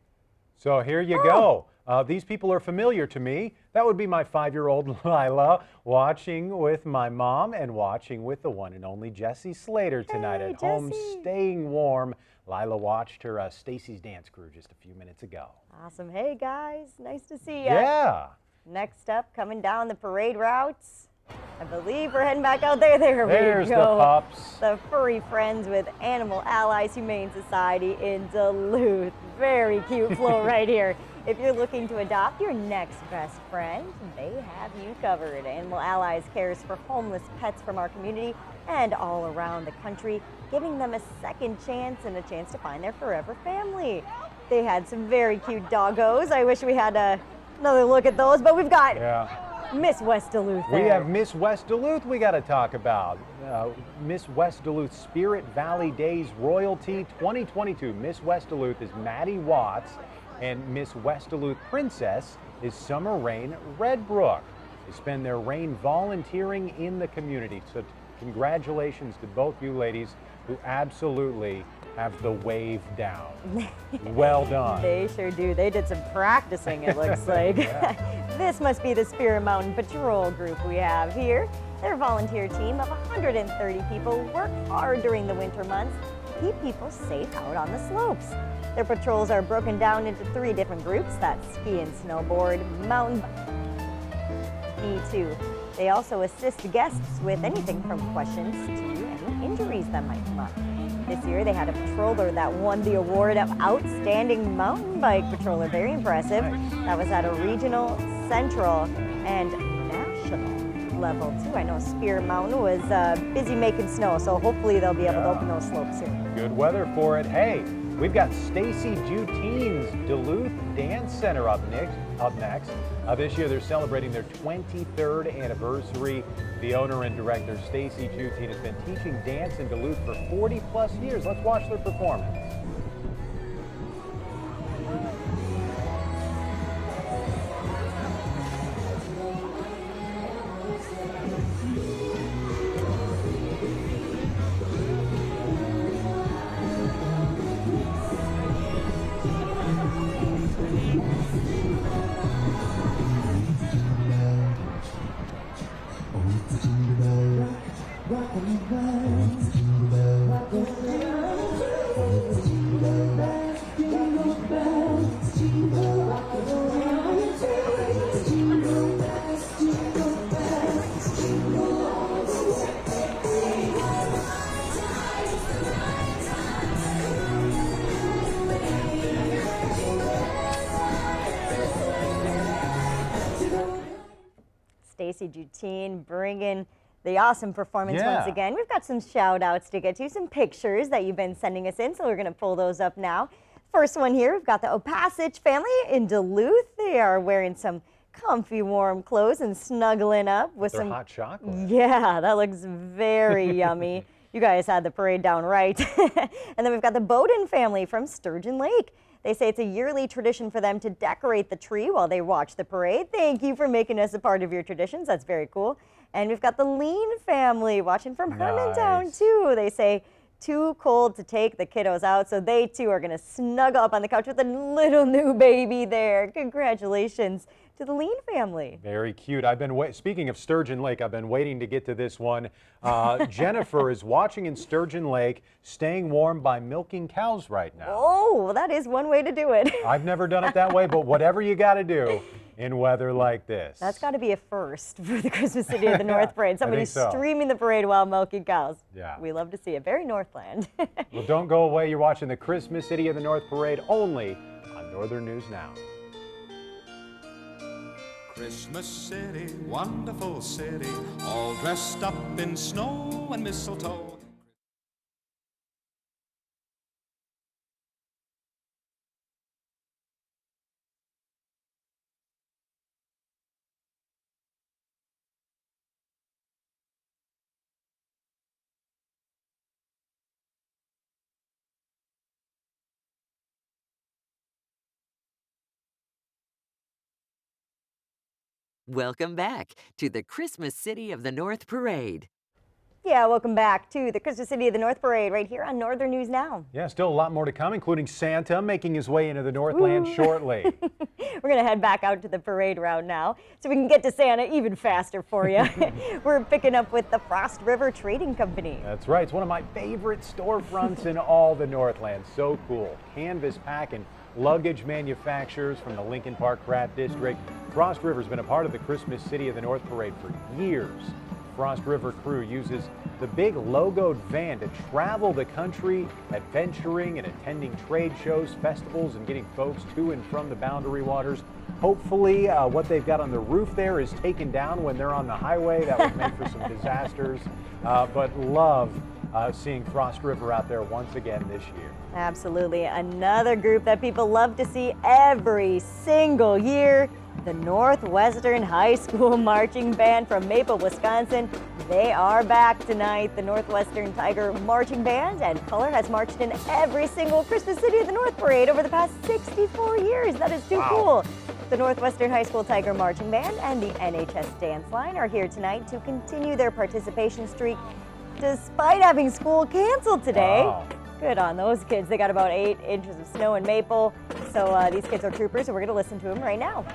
A: So here you go. These people are familiar to me. That would be my 5-year-old Lila watching with my mom and watching with the one and only Jessie Slater tonight
B: Hey,
A: at home,
B: Jessie.
A: staying warm. Lila watched her Stacy's Dance Crew just a few minutes ago.
B: Awesome. Hey, guys. Nice to see you.
A: Yeah.
B: Next up, coming down the parade routes, I believe we're heading back out there. There
A: There's
B: we
A: the
B: go.
A: pups.
B: The Furry Friends with Animal Allies Humane Society in Duluth. Very cute flow right here. If you're looking to adopt your next best friend, they have you covered. Animal Allies cares for homeless pets from our community and all around the country, giving them a second chance and a chance to find their forever family. They had some very cute doggos. I wish we had another look at those, but we've got Miss West Duluth there.
A: We have Miss West Duluth we got to talk about. Miss West Duluth Spirit Valley Days Royalty 2022. Miss West Duluth is Maddie Watts, and Miss West Duluth Princess is Summer Rain Redbrook. They spend their reign volunteering in the community. So congratulations to both you ladies who absolutely have the wave down. Well done.
B: They sure do. They did some practicing, it looks like. This must be the Spirit Mountain Patrol group we have here. Their volunteer team of 130 people work hard during the winter months to keep people safe out on the slopes. Their patrols are broken down into 3 different groups. That's ski and snowboard, mountain bike, Me2. They also assist guests with anything from questions to any injuries that might come up. This year they had a patroller that won the award of Outstanding Mountain Bike Patroller. Very impressive. That was at a regional, central, and national level too. I know Spirit Mountain was busy making snow, so hopefully they'll be able to open those slopes soon.
A: Good weather for it. Hey, we've got Stacy Juteen's Duluth Dance Center up next. This year they're celebrating their 23rd anniversary. The owner and director, Stacy Juteen, has been teaching dance in Duluth for 40 plus years. Let's watch their performance.
B: Stacy Juteen bringing the awesome performance once again. We've got some shout outs to get to, some pictures that you've been sending us in, so we're going to pull those up now. First one here, we've got the Opasich family in Duluth. They are wearing some comfy warm clothes and snuggling up with some
A: hot chocolate.
B: Yeah, that looks very yummy. You guys had the parade down right. And then we've got the Bowden family from Sturgeon Lake. They say it's a yearly tradition for them to decorate the tree while they watch the parade. Thank you for making us a part of your traditions. That's very cool. And we've got the Lean family watching from Hermantown too. They say too cold to take the kiddos out, so they too are going to snuggle up on the couch with a little new baby there. Congratulations to the Lean family.
A: Very cute. Speaking of Sturgeon Lake, I've been waiting to get to this one. Jennifer is watching in Sturgeon Lake, staying warm by milking cows right now.
B: Oh, well, that is one way to do it.
A: I've never done it that way, but whatever you got to do in weather like this.
B: That's got to be a first for the Christmas City of the North Parade. Somebody
A: so.
B: streaming the parade while milking cows.
A: Yeah.
B: We love to see it. Very Northland.
A: Well, don't go away. You're watching the Christmas City of the North Parade only on Northern News Now.
E: Christmas City, wonderful city, all dressed up in snow and mistletoe.
D: Welcome back to the Christmas City of the North Parade.
B: Yeah, welcome back to the Christmas City of the North Parade right here on Northern News Now.
A: Yeah, still a lot more to come, including Santa making his way into the Northland shortly.
B: We're going to head back out to the parade route now so we can get to Santa even faster for you. We're picking up with the Frost River Trading Company.
A: That's right. It's one of my favorite storefronts in all the Northland. So cool. Canvas pack and luggage manufacturers from the Lincoln Park Craft District. Frost River's been a part of the Christmas City of the North Parade for years. Frost River crew uses the big logoed van to travel the country, adventuring and attending trade shows, festivals, and getting folks to and from the Boundary Waters. Hopefully, what they've got on the roof there is taken down when they're on the highway. That would make for some disasters, but love seeing Frost River out there once again this year.
B: Absolutely. Another group that people love to see every single year, the Northwestern High School Marching Band from Maple, Wisconsin. They are back tonight. The Northwestern Tiger Marching Band and Color has marched in every single Christmas City of the North Parade over the past 64 years. That is too cool. The Northwestern High School Tiger Marching Band and the NHS Dance Line are here tonight to continue their participation streak despite having school canceled today.
A: Wow.
B: Good on those kids. They got about 8 inches of snow in Maple. So these kids are troopers, and we're going to listen to them right now.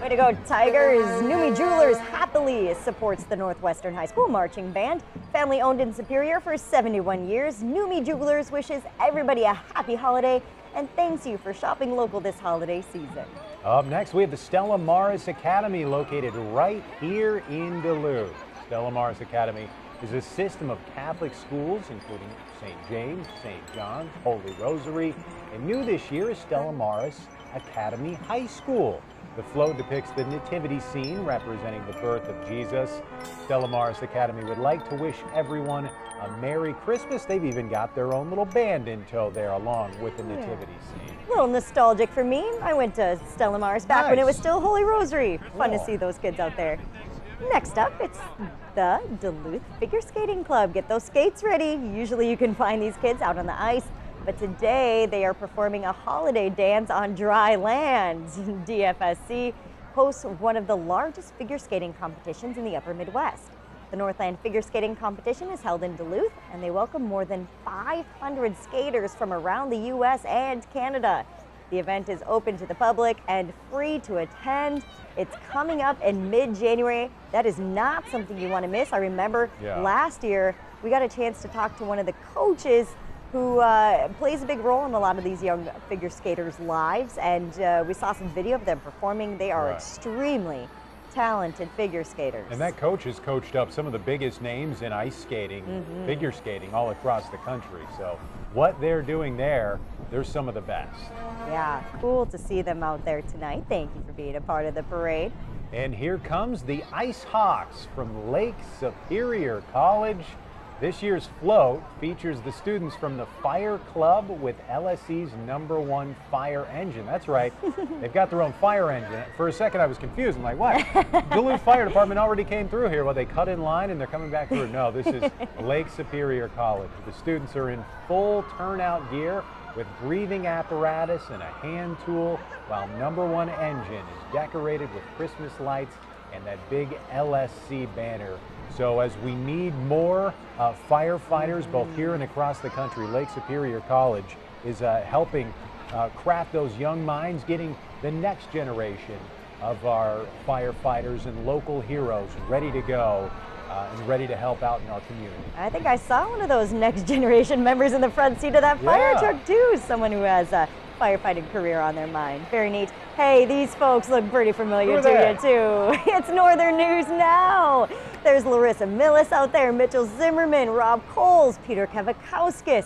B: Way to go, Tigers. Numi Jewelers happily supports the Northwestern High School Marching Band. Family owned in Superior for 71 years, Numi Jewelers wishes everybody a happy holiday and thanks you for shopping local this holiday season.
A: Up next, we have the Stella Maris Academy located right here in Duluth. Stella Maris Academy is a system of Catholic schools, including St. James, St. John's, Holy Rosary, and new this year is Stella Maris Academy High School. The float depicts the nativity scene representing the birth of Jesus. Stella Maris Academy would like to wish everyone a Merry Christmas. They've even got their own little band in tow there along with the nativity scene.
B: A little nostalgic for me. I went to Stella Maris back when it was still Holy Rosary. Fun to see those kids out there. Next up, it's the Duluth Figure Skating Club. Get those skates ready. Usually you can find these kids out on the ice, but today they are performing a holiday dance on dry land. DFSC hosts one of the largest figure skating competitions in the upper Midwest. The Northland Figure Skating Competition is held in Duluth, and they welcome more than 500 skaters from around the U.S. and Canada. The event is open to the public and free to attend. It's coming up in mid-January. That is not something you want to miss. I remember last year we got a chance to talk to one of the coaches who plays a big role in a lot of these young figure skaters' lives, and we saw some video of them performing. They are extremely talented figure skaters.
A: And that coach has coached up some of the biggest names in ice skating, figure skating all across the country. So what they're doing there, they're some of the best.
B: Yeah, cool to see them out there tonight. Thank you for being a part of the parade.
A: And here comes the Ice Hawks from Lake Superior College. This year's float features the students from the Fire Club with LSC's #1 fire engine. That's right, they've got their own fire engine. For a second I was confused. I'm like, what? Duluth Fire Department already came through here. Well, they cut in line and they're coming back through. No, this is Lake Superior College. The students are in full turnout gear with breathing apparatus and a hand tool, while #1 engine is decorated with Christmas lights and that big LSC banner. So as we need more firefighters both here and across the country, Lake Superior College is helping craft those young minds, getting the next generation of our firefighters and local heroes ready to go and ready to help out in our community.
B: I think I saw one of those next generation members in the front seat of that fire truck too. Someone who has a firefighting career on their mind. Very neat. Hey, these folks look pretty familiar to you too. It's Northern News Now. There's Larissa Millis out there, Mitchell Zimmerman, Rob Coles, Peter Kavakowskis,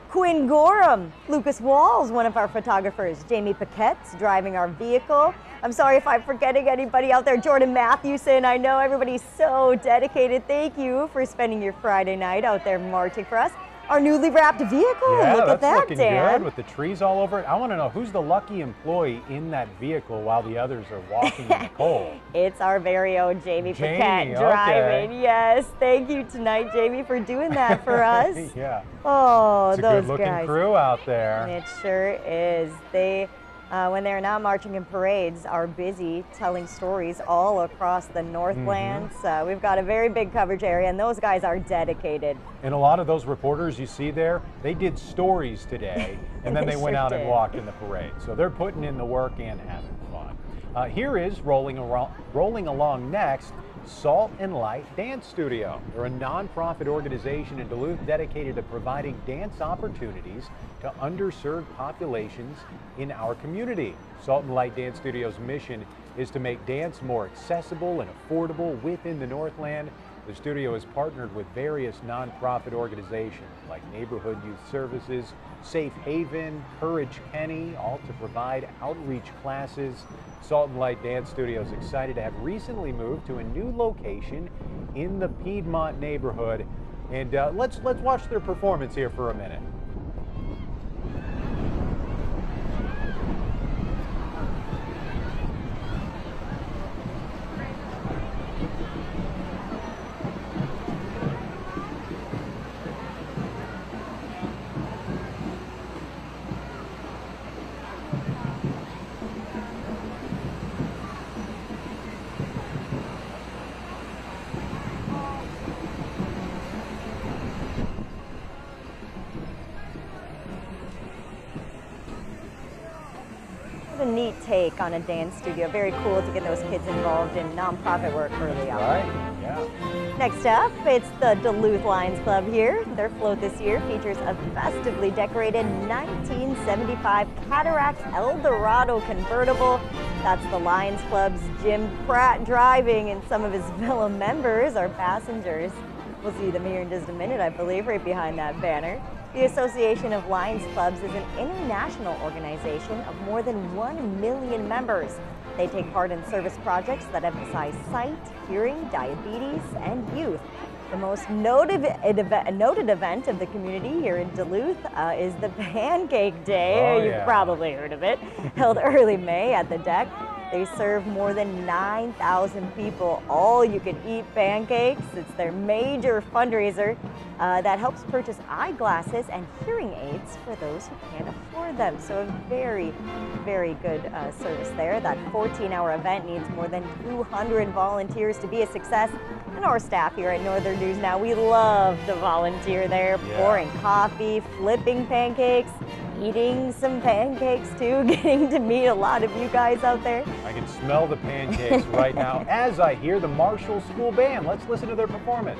B: Quinn Gorham, Lucas Walls, one of our photographers, Jamie Paquette's driving our vehicle. I'm sorry if I'm forgetting anybody out there. Jordan Matthewson, I know everybody's so dedicated. Thank you for spending your Friday night out there marching for us. our newly wrapped vehicle.
A: Yeah,
B: Look at
A: that's
B: that,
A: looking
B: Dan.
A: good with the trees all over it. I want to know who's the lucky employee in that vehicle while the others are walking in the cold.
B: It's our very own Jamie
A: Jamie,
B: Paquette driving.
A: okay.
B: Yes, thank you tonight, Jamie, for doing that for us.
A: Yeah.
B: Oh,
A: It's a
B: those
A: good-looking
B: guys.
A: crew out there.
B: It sure is. They, when they're not marching in parades, are busy telling stories all across the Northlands. We've got a very big coverage area, and those guys are dedicated.
A: And a lot of those reporters you see there, they did stories today, and then
B: They
A: they went
B: sure
A: out
B: did.
A: and walked in the parade. So they're putting in the work and having fun. Here is rolling along next, Salt and Light Dance Studio. They're a nonprofit organization in Duluth dedicated to providing dance opportunities to underserved populations in our community. Salt and Light Dance Studio's mission is to make dance more accessible and affordable within the Northland. The studio has partnered with various nonprofit organizations like Neighborhood Youth Services, Safe Haven, Courage Kenny, all to provide outreach classes. Salt and Light Dance Studio is excited to have recently moved to a new location in the Piedmont neighborhood. And let's watch their performance here for a minute.
B: What a neat take on a dance studio. Very cool to get those kids involved in nonprofit work early on.
A: Right? Yeah.
B: Next up, it's the Duluth Lions Club here. Their float this year features a festively decorated 1975 Cataracts Eldorado convertible. That's the Lions Club's Jim Pratt driving, and some of his fellow members are passengers. We'll see them here in just a minute, I believe, right behind that banner. The Association of Lions Clubs is an international organization of more than 1 million members. They take part in service projects that emphasize sight, hearing, diabetes, and youth. The most noted event of the community here in Duluth is the Pancake Day.
A: Oh,
B: You've
A: yeah.
B: probably heard of it. Held early May at the deck. They serve more than 9,000 people all you can eat pancakes. It's their major fundraiser that helps purchase eyeglasses and hearing aids for those who can't afford them. So a very, very good service there. That 14-hour event needs more than 200 volunteers to be a success. And our staff here at Northern News Now, we love to volunteer there, pouring coffee, flipping pancakes, eating some pancakes too, getting to meet a lot of you guys out there.
A: I can smell the pancakes right now as I hear the Marshall School Band. Let's listen to their performance.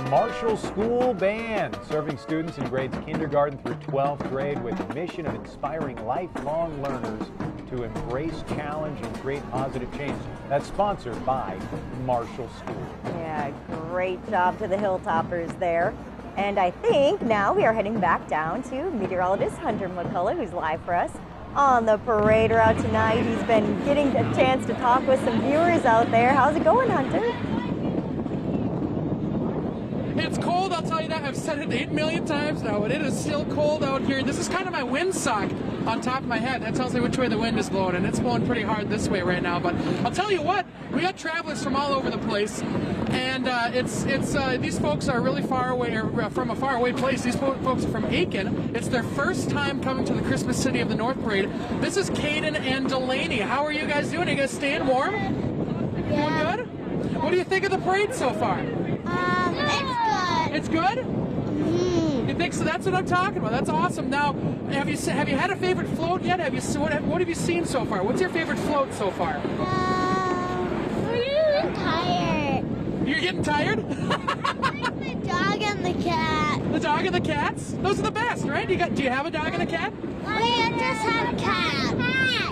A: Marshall School Band, serving students in grades kindergarten through 12th grade with the mission of inspiring lifelong learners to embrace challenge and create positive change. That's sponsored by Marshall School.
B: Yeah, great job to the Hilltoppers there. And I think now we are heading back down to meteorologist Hunter McCullough, who's live for us on the parade route tonight. He's been getting a chance to talk with some viewers out there. How's it going, Hunter?
C: It's cold, I'll tell you that. I've said it 8 million times now, but it is still cold out here. This is kind of my windsock on top of my head. That tells me which way the wind is blowing, and it's blowing pretty hard this way right now. But I'll tell you what, we got travelers from all over the place, and these folks are really far away, or from a far away place. These folks are from Aiken. It's their first time coming to the Christmas City of the North Parade. This is Caden and Delaney. How are you guys doing? Are you guys staying warm?
H: Yeah.
C: Doing good? What do you think of the parade so far?
H: It's
C: It's
H: good.
C: good?
H: Mm.
C: You think so? That's what I'm talking about. That's awesome. Now, have you had a favorite float yet? What have you seen so far? What's your favorite float so far?
H: We're getting tired.
C: You're getting tired?
H: Like the dog and the cat.
C: The dog and the cats? Those are the best, right? Do you have a dog and a cat?
H: We just had a cat.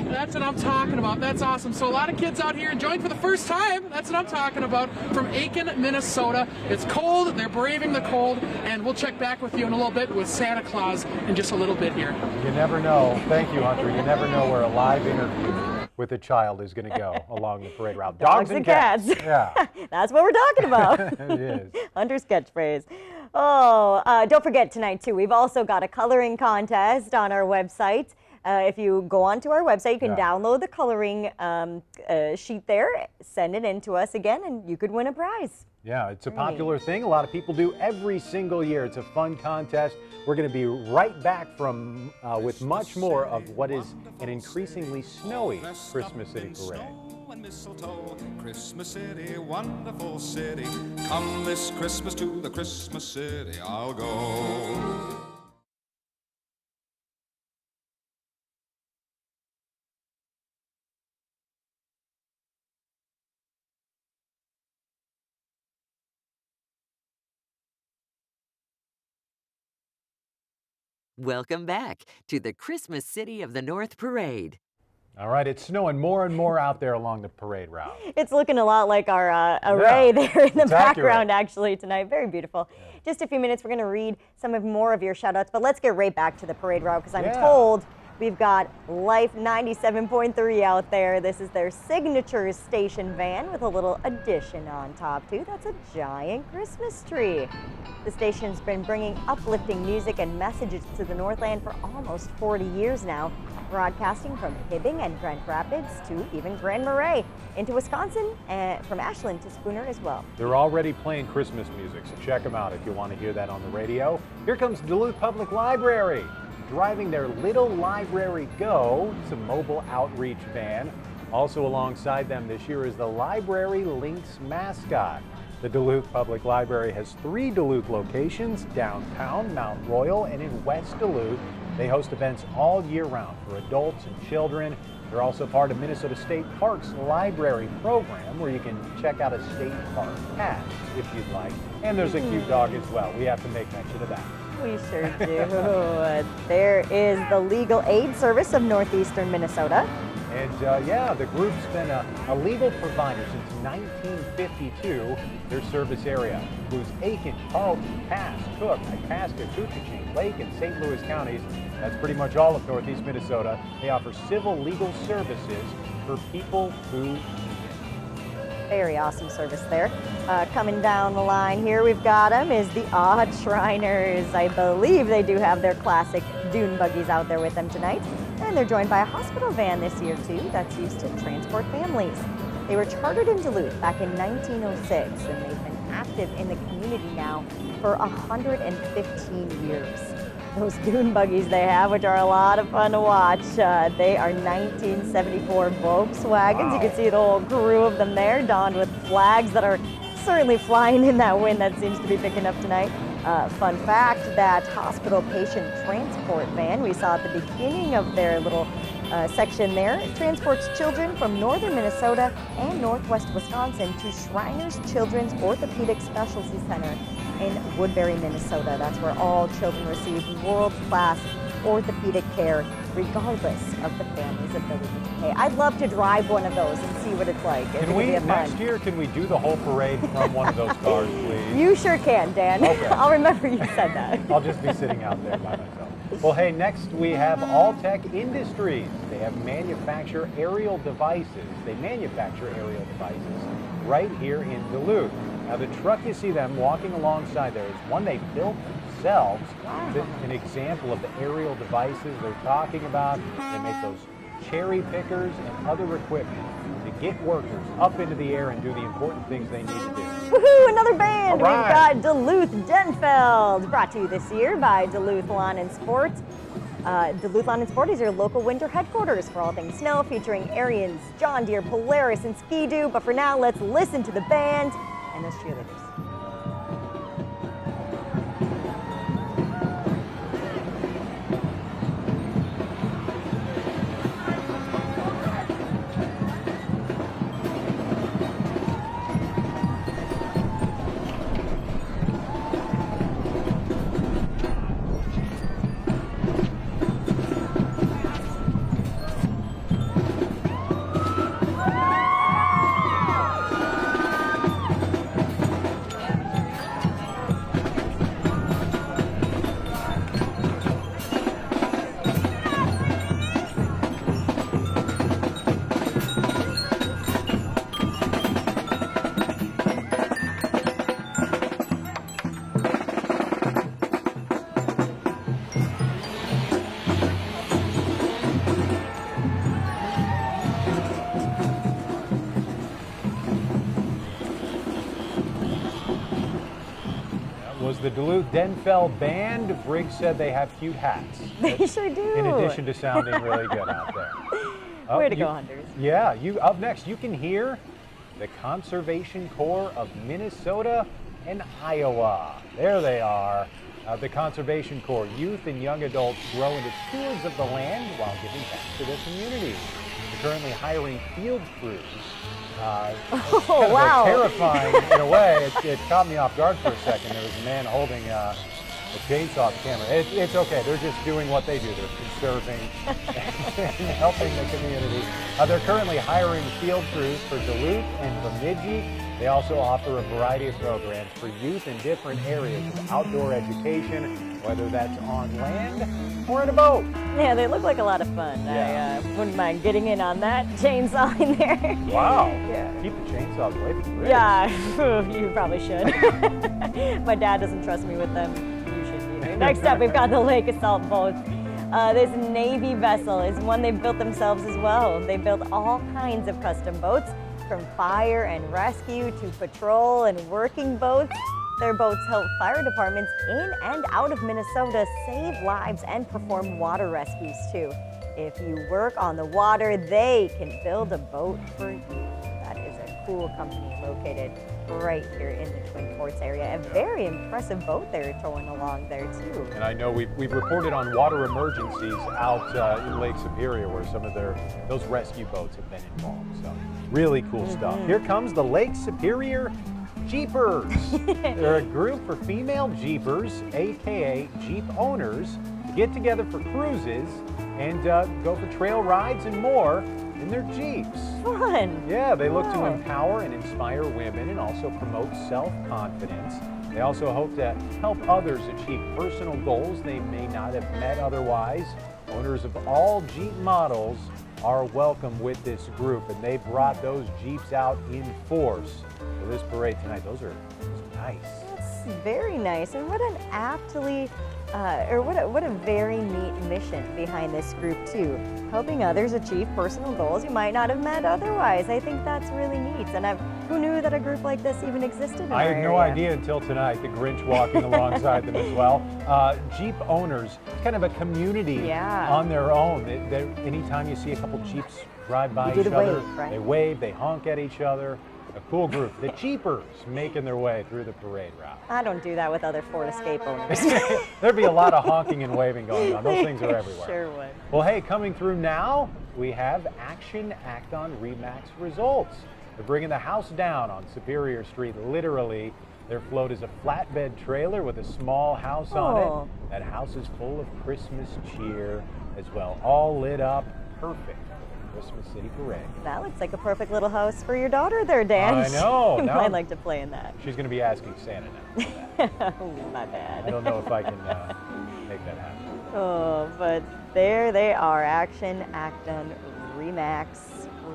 C: That's what I'm talking about. That's awesome. So a lot of kids out here enjoying for the first time. That's what I'm talking about. From Aiken, Minnesota. It's cold. They're braving the cold. And we'll check back with you in a little bit with Santa Claus in just a little bit here.
A: You never know. Thank you, Hunter. You never know where a live interview with a child is going to go along the parade route.
B: Dogs and cats.
A: Yeah.
B: That's what we're talking about.
A: It is.
B: Hunter's catchphrase. Oh, don't forget tonight, too, we've also got a coloring contest on our website. If you go onto our website, you can download the coloring sheet there, send it in to us again, and you could win a prize.
A: Yeah, it's a popular thing. A lot of people do every single year. It's a fun contest. We're going to be right back from with much more of what is an increasingly snowy Christmas City parade.
E: Mistletoe, Christmas City, wonderful city. Come this Christmas to the Christmas City, I'll go.
D: Welcome back to the Christmas City of the North Parade.
A: All right, it's snowing more and more out there along the parade route.
B: It's looking a lot like our array there in the background,
A: accurate.
B: actually, tonight. Very beautiful. Just a few minutes, we're going to read some more of your shout-outs, but let's get right back to the parade route because I'm told we've got Life 97.3 out there. This is their signature station van with a little addition on top, too. That's a giant Christmas tree. The station's been bringing uplifting music and messages to the Northland for almost 40 years now, broadcasting from Hibbing and Grand Rapids to even Grand Marais into Wisconsin and from Ashland to Spooner as well.
A: They're already playing Christmas music, so check them out if you want to hear that on the radio. Here comes Duluth Public Library, driving their Little Library Go. It's a mobile outreach van. Also alongside them this year is the Library Lynx mascot. The Duluth Public Library has 3 Duluth locations, downtown, Mount Royal, and in West Duluth. They host events all year round for adults and children. They're also part of Minnesota State Parks Library program where you can check out a state park pass if you'd like. And there's a cute dog as well. We have to make mention of that.
B: We sure do. There is the Legal Aid Service of Northeastern Minnesota.
A: And yeah, the group's been a legal provider since 1952. Their service area includes Aiken, Carlton, Cass, Cook, Itasca, Coochin, Lake, and St. Louis counties. That's pretty much all of Northeast Minnesota. They offer civil legal services for people who need it.
B: Very awesome service there. Coming down the line here, we've got them is the Odd Shriners. I believe they do have their classic dune buggies out there with them tonight. And they're joined by a hospital van this year, too, that's used to transport families. They were chartered in Duluth back in 1906, and they've been active in the community now for 115 years. Those dune buggies they have, which are a lot of fun to watch, they are 1974 Volkswagens. Wow. You can see the whole crew of them there, donned with flags that are certainly flying in that wind that seems to be picking up tonight. Fun fact, that hospital patient transport van we saw at the beginning of their little section there, it transports children from northern Minnesota and northwest Wisconsin to Shriners Children's Orthopedic Specialty Center in Woodbury, Minnesota. That's where all children receive world-class orthopedic care, regardless of the family's ability to pay. I'd love to drive one of those and see what it's like.
A: Can we, next year, can we do the whole parade from one of those cars, please?
B: You sure can, Dan.
A: Okay.
B: I'll remember you said that.
A: I'll just be sitting out there by myself. Well, hey, next we have Alltech Industries. They have manufacture aerial devices. They manufacture aerial devices right here in Duluth. Now, the truck you see them walking alongside there is one they built themselves.
B: Wow.
A: It's an example of the aerial devices they're talking about. They make those cherry pickers and other equipment to get workers up into the air and do the important things they need to do.
B: Woohoo! Another band!
A: All right.
B: We've got Duluth Denfeld, brought to you this year by Duluth Lawn and Sport. Duluth Lawn and Sport is your local winter headquarters for all things snow, featuring Ariens, John Deere, Polaris, and Ski-Doo. But for now, let's listen to the band and those cheerleaders.
A: was the Duluth Denfeld Band. Briggs said they have cute hats.
B: They sure do.
A: In addition to sounding really good out there.
B: Way to go, Hunters.
A: Yeah, up next, you can hear the Conservation Corps of Minnesota and Iowa. There they are. The Conservation Corps, youth and young adults grow into stewards of the land while giving back to their communities. They're currently hiring field crews.
B: Oh, wow.
A: Terrifying in a way. It caught me off guard for a second. There was a man holding a chainsaw camera. It's okay. They're just doing what they do. They're conserving and helping the community. They're currently hiring field crews for Duluth and Bemidji. They also offer a variety of programs for youth in different areas of outdoor education, whether that's on land or in a boat.
B: Yeah, they look like a lot of fun.
A: Yeah.
B: I wouldn't mind getting in on that chainsaw in there.
A: Wow.
B: Yeah.
A: Keep the chainsaws away from Briggs.
B: Yeah, you probably should. My dad doesn't trust me with them. You shouldn't either. Next up, we've got the Lake Assault boats. This Navy vessel is one they've built themselves as well. They built all kinds of custom boats, from fire and rescue to patrol and working boats. Their boats help fire departments in and out of Minnesota save lives and perform water rescues too. If you work on the water, they can build a boat for you. That is a cool company located right here in the Twin Ports area. A very impressive boat they're towing along there too.
A: And I know we've reported on water emergencies out in Lake Superior where some of those rescue boats have been involved. So really cool stuff. Here comes the Lake Superior Jeepers. They're a group for female Jeepers, aka Jeep owners, to get together for cruises and go for trail rides and more in their Jeeps.
B: Fun.
A: Yeah, they look to
B: Wow.
A: empower and inspire women and also promote self-confidence. They also hope to help others achieve personal goals they may not have met otherwise. Owners of all Jeep models are welcome with this group, and they brought those Jeeps out in force for this parade tonight. Those are nice.
B: That's very nice, and what an aptly, what a very neat mission behind this group too. Helping others achieve personal goals you might not have met otherwise. I think that's really neat, and who knew that a group like this even existed in
A: I
B: our
A: had no
B: area?
A: idea until tonight, the Grinch walking alongside them as well. Jeep owners, it's kind of a community on their own. Anytime you see a couple Jeeps drive by
B: You do
A: each
B: the
A: other,
B: wave, right?
A: they wave, they honk at each other. A cool group, the Jeepers, making their way through the parade route.
B: I don't do that with other Ford Escape owners.
A: There'd be a lot of honking and waving going on. Those things are everywhere.
B: Sure would.
A: Well, hey, coming through now, we have Action Acton Remax results. They're bringing the house down on Superior Street, literally. Their float is a flatbed trailer with a small house on it. That house is full of Christmas cheer as well, all lit up, perfect for the Christmas City Parade.
B: That looks like a perfect little house for your daughter there, Dan.
A: I know.
B: You
A: Now
B: might like to play in that.
A: She's going to be asking Santa now for that.
B: Oh, my bad.
A: I don't know if I can make that happen.
B: Oh, but there they are, Action Acton Remax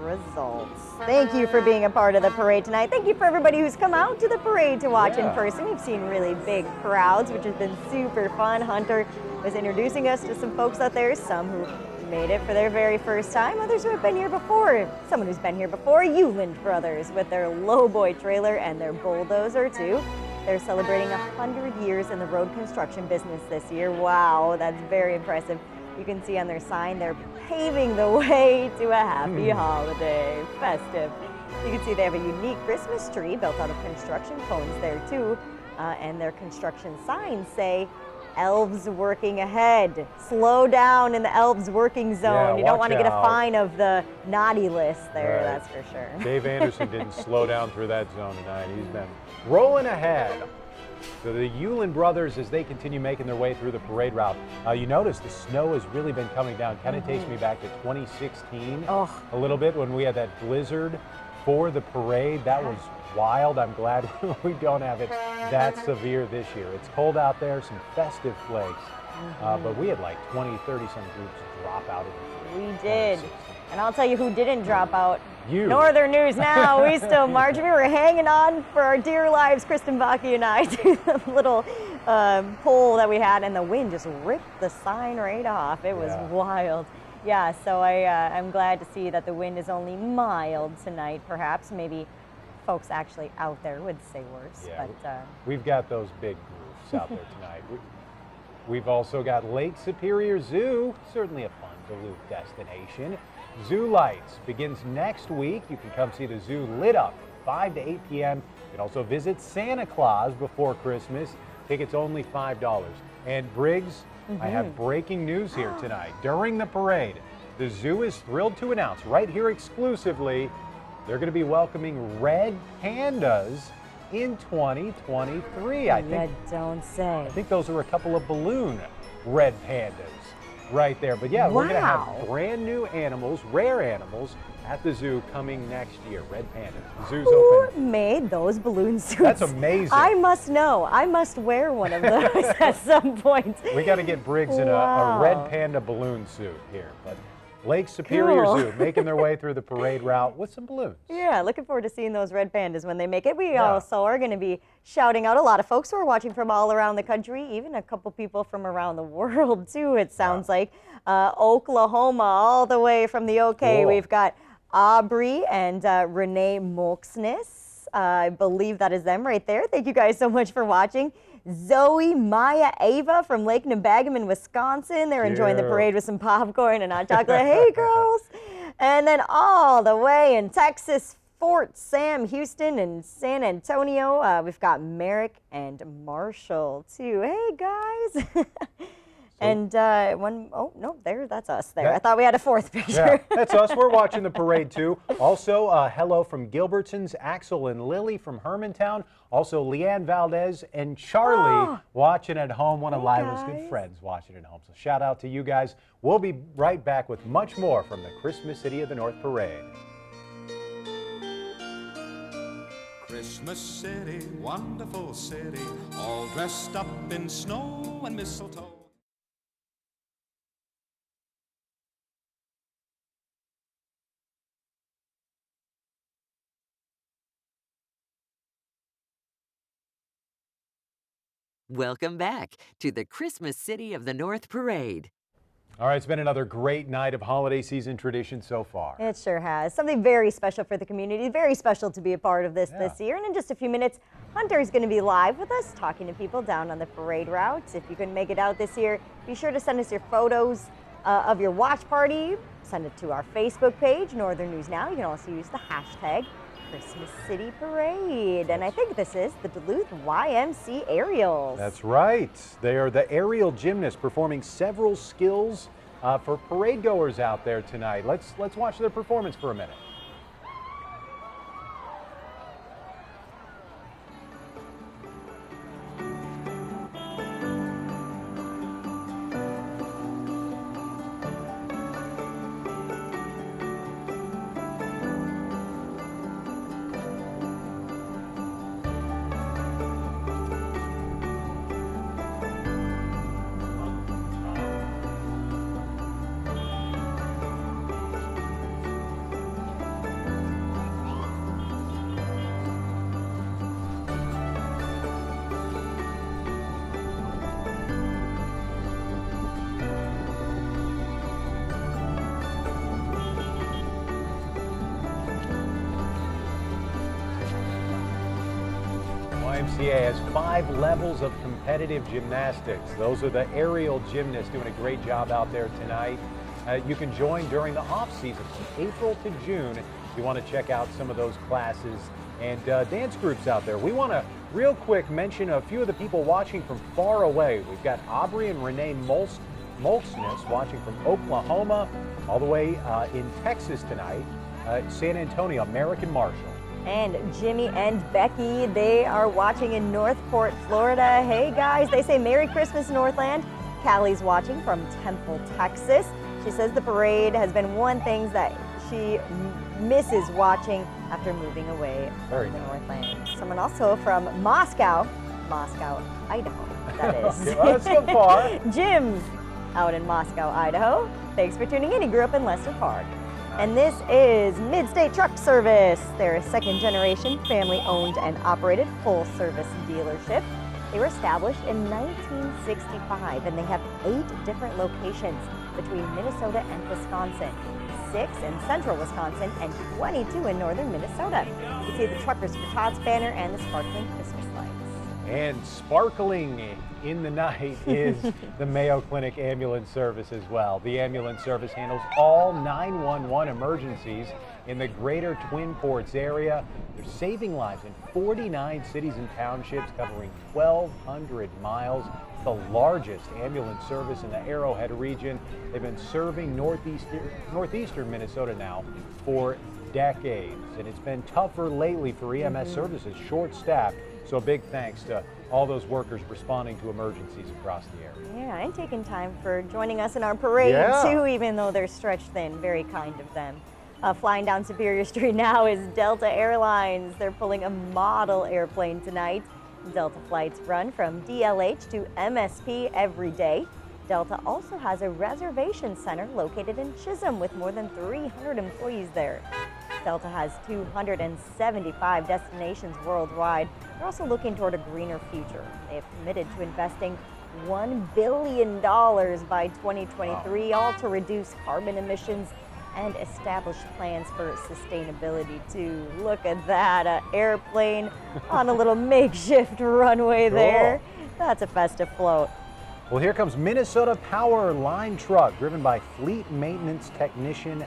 B: results. Thank you for being a part of the parade tonight. Thank you for everybody who's come out to the parade to watch in person. We've seen really big crowds, which has been super fun. Hunter was introducing us to some folks out there, some who made it for their very first time, others who have been here before. Someone who's been here before, Uland Brothers, with their lowboy trailer and their bulldozer too. They're celebrating 100 years in the road construction business this year. Wow, that's very impressive. You can see on their sign they're paving the way to a happy holiday, festive. You can see they have a unique Christmas tree built out of construction cones there too. And their construction signs say, elves working ahead. Slow down in the elves working zone.
A: Yeah,
B: you don't want to get a
A: watch out.
B: fine of the naughty list there,
A: Right.
B: that's for sure.
A: Dave Anderson didn't slow down through that zone tonight. He's been rolling ahead. So the Uland Brothers, as they continue making their way through the parade route, you notice the snow has really been coming down. Kind of takes me back to 2016 a little bit when we had that blizzard for the parade. That was wild. I'm glad we don't have it that severe this year. It's cold out there, some festive flakes, but we had like 20, 30 some groups drop out of the parade.
B: We did. And I'll tell you who didn't drop out.
A: You.
B: Northern News Now. We still march. We were hanging on for our dear lives, Kristen Baki and I, to the little pole that we had, and the wind just ripped the sign right off. It was wild. Yeah, so I'm glad to see that the wind is only mild tonight, perhaps maybe folks actually out there would say worse.
A: Yeah,
B: but
A: we've got those big roofs out there tonight. We've also got Lake Superior Zoo, certainly a fun Duluth destination. Zoo Lights begins next week. You can come see the zoo lit up 5 to 8 p.m. You can also visit Santa Claus before Christmas. Tickets only $5. And Briggs, I have breaking news here tonight. During the parade, the zoo is thrilled to announce right here exclusively, they're going to be welcoming red pandas in 2023.
B: You don't say.
A: I think those are a couple of balloon red pandas right there. But yeah, we're going to have brand new animals, rare animals, at the zoo coming next year. Red pandas. The zoo's
B: Who
A: open.
B: made those balloon suits?
A: That's amazing.
B: I must know. I must wear one of those at some point.
A: We got to get Briggs in a red panda balloon suit here. But Lake Superior Zoo making their way through the parade route with some balloons.
B: Yeah, looking forward to seeing those red pandas when they make it. We also are going to be shouting out a lot of folks who are watching from all around the country, even a couple people from around the world too, it sounds like. Oklahoma, all the way from the OK. We've got Aubrey and Renee Molksness. I believe that is them right there. Thank you guys so much for watching. Zoe, Maya, Ava from Lake Nebagamon, Wisconsin. They're enjoying the parade with some popcorn and hot chocolate. Hey, girls. And then all the way in Texas, Fort Sam, Houston, and San Antonio, we've got Merrick and Marshall, too. Hey, guys. And that's us there. I thought we had a fourth picture.
A: Yeah, that's us. We're watching the parade too. Also, hello from Gilbertsons, Axel and Lily from Hermantown. Also, Leanne Valdez and Charlie watching at home. One of Lila's good friends watching at home. So shout out to you guys. We'll be right back with much more from the Christmas City of the North Parade.
E: Christmas City, wonderful city, all dressed up in snow and mistletoe.
D: Welcome back to the Christmas City of the North Parade.
A: All right, it's been another great night of holiday season tradition so far.
B: It sure has. Something very special for the community, very special to be a part of this year. And in just a few minutes, Hunter is going to be live with us, talking to people down on the parade route. If you couldn't make it out this year, be sure to send us your photos of your watch party. Send it to our Facebook page, Northern News Now. You can also use the hashtag Christmas City Parade. And I think this is the Duluth YMC Aerials.
A: That's right. They are the aerial gymnasts performing several skills for parade goers out there tonight. Let's watch their performance for a minute. YMCA has 5 levels of competitive gymnastics. Those are the aerial gymnasts doing a great job out there tonight. You can join during the off-season from April to June if you want to check out some of those classes and dance groups out there. We want to real quick mention a few of the people watching from far away. We've got Aubrey and Renee Molksness watching from Oklahoma, all the way in Texas tonight, San Antonio, Merrick and Marshall.
B: And Jimmy and Becky, they are watching in Northport, Florida. Hey guys, they say Merry Christmas, Northland. Callie's watching from Temple, Texas. She says the parade has been one thing that she misses watching after moving away from the Northland. Someone also from Moscow, Idaho, that is.
A: Okay, well, that's so far.
B: Jim, out in Moscow, Idaho. Thanks for tuning in. He grew up in Lester Park. And this is Mid-State Truck Service. They're a second-generation, family-owned and operated full-service dealership. They were established in 1965, and they have 8 different locations between Minnesota and Wisconsin. in central Wisconsin and 22 in northern Minnesota. You see the Truckers for Tots banner and the sparkling Christmas lights.
A: And sparkling in the night is the Mayo Clinic ambulance service as well. The ambulance service handles all 911 emergencies in the greater Twin Ports area. They're saving lives in 49 cities and townships, covering 1,200 miles. It's the largest ambulance service in the Arrowhead region. They've been serving northeastern Minnesota now for decades, and it's been tougher lately for EMS services, short-staffed. So a big thanks to all those workers responding to emergencies across the area.
B: Yeah, and taking time for joining us in our parade too, even though they're stretched thin. Very kind of them. Flying down Superior Street now is Delta Airlines. They're pulling a model airplane tonight. Delta flights run from DLH to MSP every day. Delta also has a reservation center located in Chisholm with more than 300 employees there. Delta has 275 destinations worldwide. They're also looking toward a greener future. They have committed to investing $1 billion by 2023, all to reduce carbon emissions and establish plans for sustainability too. Look at that, an airplane on a little makeshift runway there. That's a festive float.
A: Well, here comes Minnesota Power line truck driven by fleet maintenance technician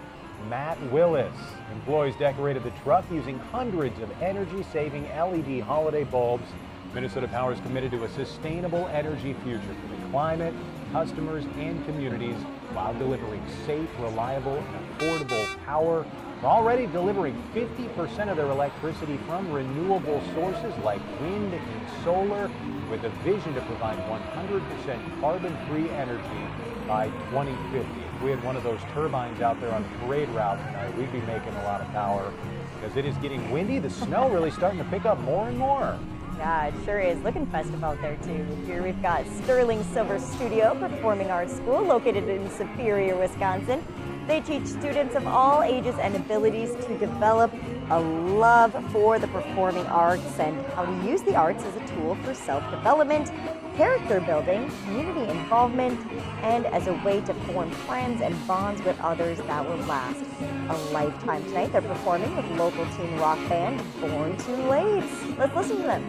A: Matt Willis. Employees decorated the truck using hundreds of energy-saving LED holiday bulbs. Minnesota Power is committed to a sustainable energy future for the climate, customers, and communities while delivering safe, reliable, and affordable power. They're already delivering 50% of their electricity from renewable sources like wind and solar, with a vision to provide 100% carbon-free energy by 2050. If we had one of those turbines out there on the parade route tonight, we'd be making a lot of power because it is getting windy. The snow really starting to pick up more and more.
B: Yeah, it sure is. Looking festive out there too. Here we've got Sterling Silver Studio Performing Arts School located in Superior, Wisconsin. They teach students of all ages and abilities to develop a love for the performing arts and how to use the arts as a tool for self-development, character building, community involvement, and as a way to form friends and bonds with others that will last a lifetime. Tonight they're performing with local teen rock band Born Too Late. Let's listen to them.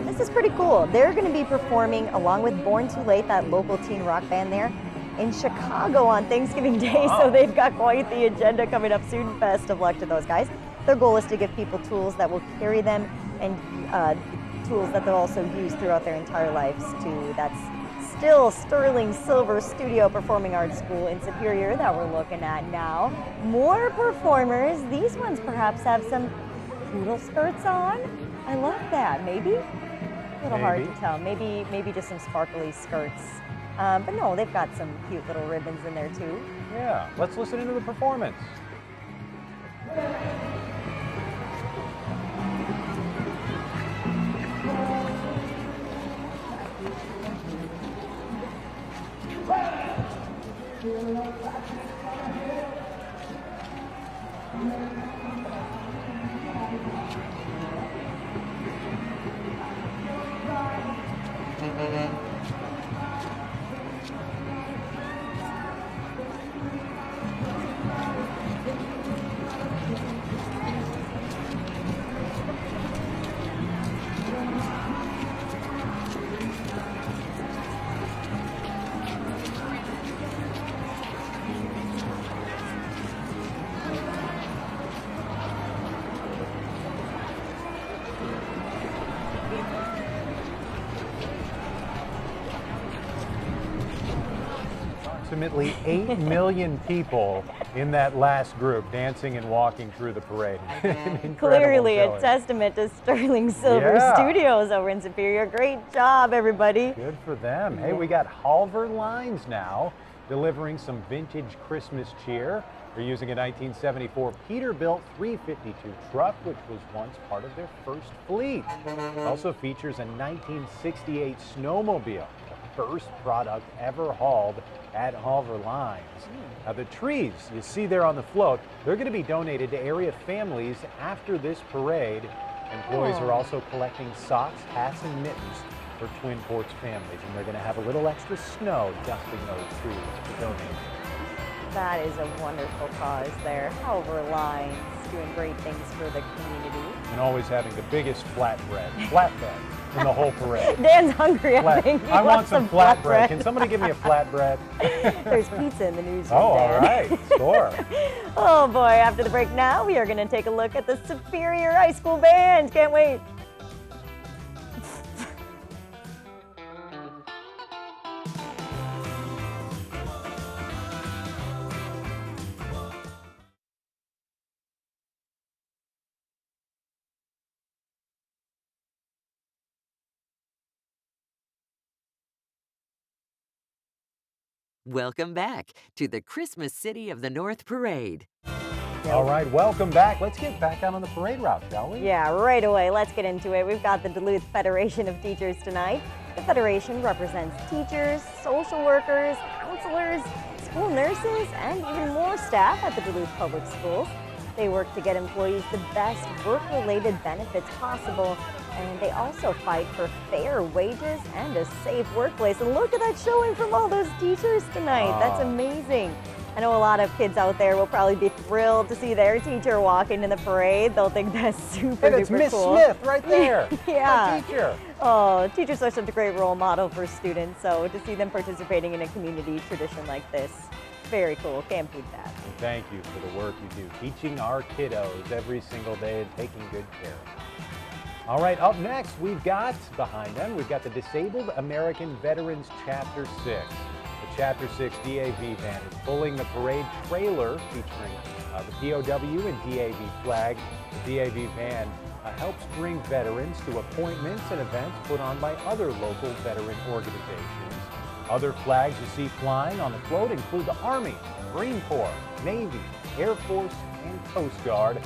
B: This is pretty cool. They're going to be performing along with Born Too Late, that local teen rock band there, in Chicago on Thanksgiving Day. So they've got quite the agenda coming up soon. Best of luck to those guys. Their goal is to give people tools that will carry them and tools that they'll also use throughout their entire lives too. That's still Sterling Silver Studio Performing Arts School in Superior that we're looking at now. More performers. These ones perhaps have some poodle skirts on. I love that. Maybe? A little hard to tell. Maybe just some sparkly skirts. But no, they've got some cute little ribbons in there too.
A: Yeah, let's listen into the performance. Approximately 8 million people in that last group dancing and walking through the parade.
B: Clearly a testament to Sterling Silver Studios over in Superior. Great job, everybody.
A: Good for them. Yeah. Hey, we got Halver Lines now delivering some vintage Christmas cheer. They're using a 1974 Peterbilt 352 truck, which was once part of their first fleet. It also features a 1968 snowmobile, the first product ever hauled at Hauver Lines. Now the trees you see there on the float, they're going to be donated to area families after this parade. Employees are also collecting socks, hats, and mittens for Twin Ports families, and they're going to have a little extra snow dusting those trees to donate.
B: That is a wonderful cause there. Hauver Lines doing great things for the community.
A: And always having the biggest flatbed in the whole parade.
B: Dan's hungry, I think. He
A: I want
B: wants
A: some flatbread. Can somebody give me a flatbread?
B: There's pizza in the newsroom.
A: Oh,
B: Dan.
A: all right. Score.
B: Oh boy, after the break now, we are going to take a look at the Superior High School Band. Can't wait.
D: Welcome back to the Christmas City of the North Parade.
A: All right, welcome back. Let's get back out on the parade route, shall we?
B: Yeah, right away. Let's get into it. We've got the Duluth Federation of Teachers tonight. The Federation represents teachers, social workers, counselors, school nurses, and even more staff at the Duluth Public Schools. They work to get employees the best work-related benefits possible, and they also fight for fair wages and a safe workplace. And look at that showing from all those teachers tonight. That's amazing. I know a lot of kids out there will probably be thrilled to see their teacher walking in the parade. They'll think that's super,
A: And it's
B: duper
A: Miss
B: cool.
A: Smith right there.
B: Yeah.
A: Our teacher.
B: Oh, teachers are such a great role model for students, so to see them participating in a community tradition like this, very cool. Can't beat that.
A: And thank you for the work you do, teaching our kiddos every single day and taking good care of them. All right, up next, we've got, behind them, we've got the Disabled American Veterans Chapter 6. The Chapter 6 DAV van is pulling the parade trailer featuring the POW and DAV flag. The DAV van helps bring veterans to appointments and events put on by other local veteran organizations. Other flags you see flying on the float include the Army, Marine Corps, Navy, Air Force, and Coast Guard.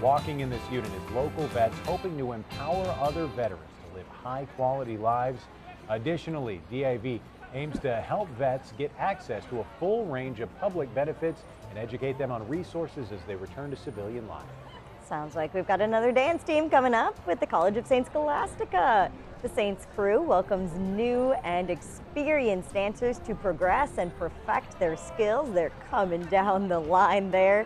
A: Walking in this unit is local vets hoping to empower other veterans to live high-quality lives. Additionally, DAV aims to help vets get access to a full range of public benefits and educate them on resources as they return to civilian life.
B: Sounds like we've got another dance team coming up with the College of St. Scholastica. The Saints crew welcomes new and experienced dancers to progress and perfect their skills. They're coming down the line there.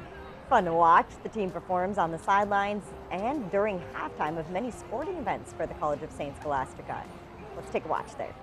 B: Fun to watch. The team performs on the sidelines and during halftime of many sporting events for the College of St. Scholastica. Let's take a watch there.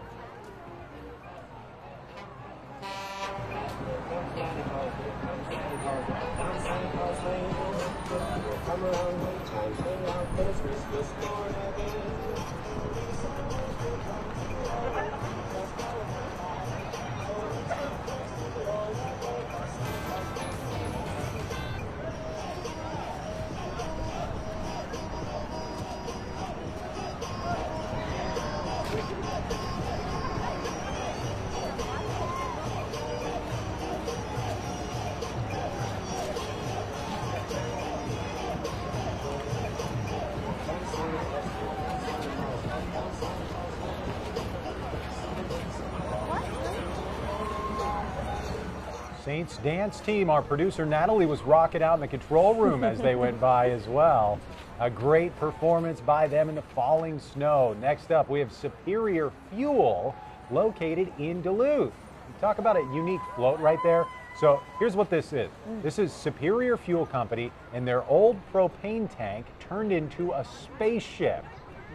A: Saints dance team, our producer Natalie was rocking out in the control room as they went by as well. A great performance by them in the falling snow. Next up, we have Superior Fuel located in Duluth. Talk about a unique float right there. So here's what this is. This is Superior Fuel Company and their old propane tank turned into a spaceship.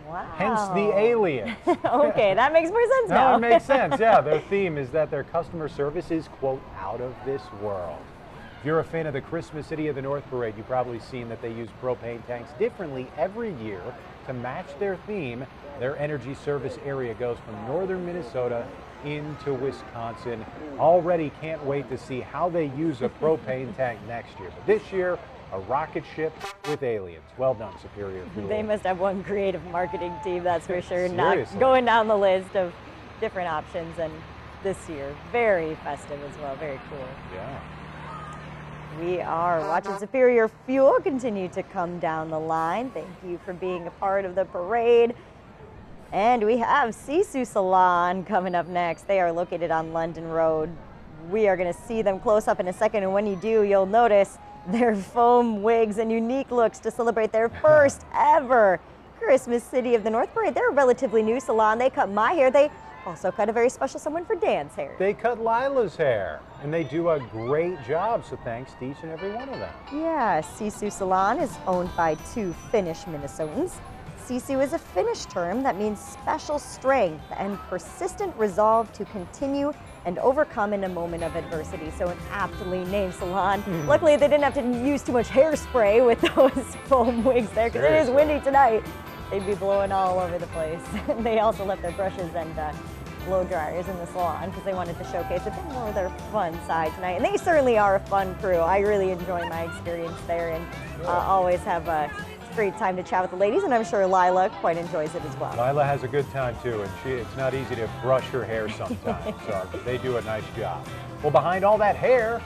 B: Wow.
A: Hence the aliens.
B: Okay, that makes more sense now.
A: Now it makes sense, yeah. Their theme is that their customer service is, quote, out of this world. If you're a fan of the Christmas City of the North Parade, you've probably seen that they use propane tanks differently every year to match their theme. Their energy service area goes from northern Minnesota into Wisconsin. Already can't wait to see how they use a propane tank next year. But this year, a rocket ship with aliens. Well done, Superior Fuel.
B: They must have one creative marketing team, that's for sure.
A: Seriously.
B: Not going down the list of different options, and this year, very festive as well, very cool.
A: Yeah.
B: We are watching Superior Fuel continue to come down the line. Thank you for being a part of the parade. And we have Sisu Salon coming up next. They are located on London Road. We are going to see them close up in a second, and when you do, you'll notice their foam wigs and unique looks to celebrate their first ever Christmas City of the North Parade. They're a relatively new salon. They cut my hair. They also cut a very special someone for Dan's hair.
A: They cut Lila's hair, and they do a great job, so thanks to each and every one of them.
B: Yeah, Sisu Salon is owned by 2 Finnish Minnesotans. Sisu is a Finnish term that means special strength and persistent resolve to continue and overcome in a moment of adversity. So an aptly named salon. Luckily, they didn't have to use too much hairspray with those foam wigs there, because it is windy tonight. They'd be blowing all over the place. They also left their brushes and blow dryers in the salon because they wanted to showcase a bit more of their fun side tonight. And they certainly are a fun crew. I really enjoy my experience there, and always have a great time to chat with the ladies, and I'm sure Lila quite enjoys it as well.
A: Lila has a good time too, and it's not easy to brush her hair sometimes, so they do a nice job. Well, behind all that hair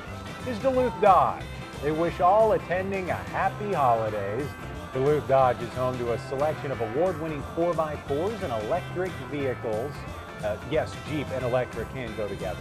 A: is Duluth Dodge. They wish all attending a happy holidays. Duluth Dodge is home to a selection of award-winning 4x4s and electric vehicles. Yes, Jeep and electric can go together.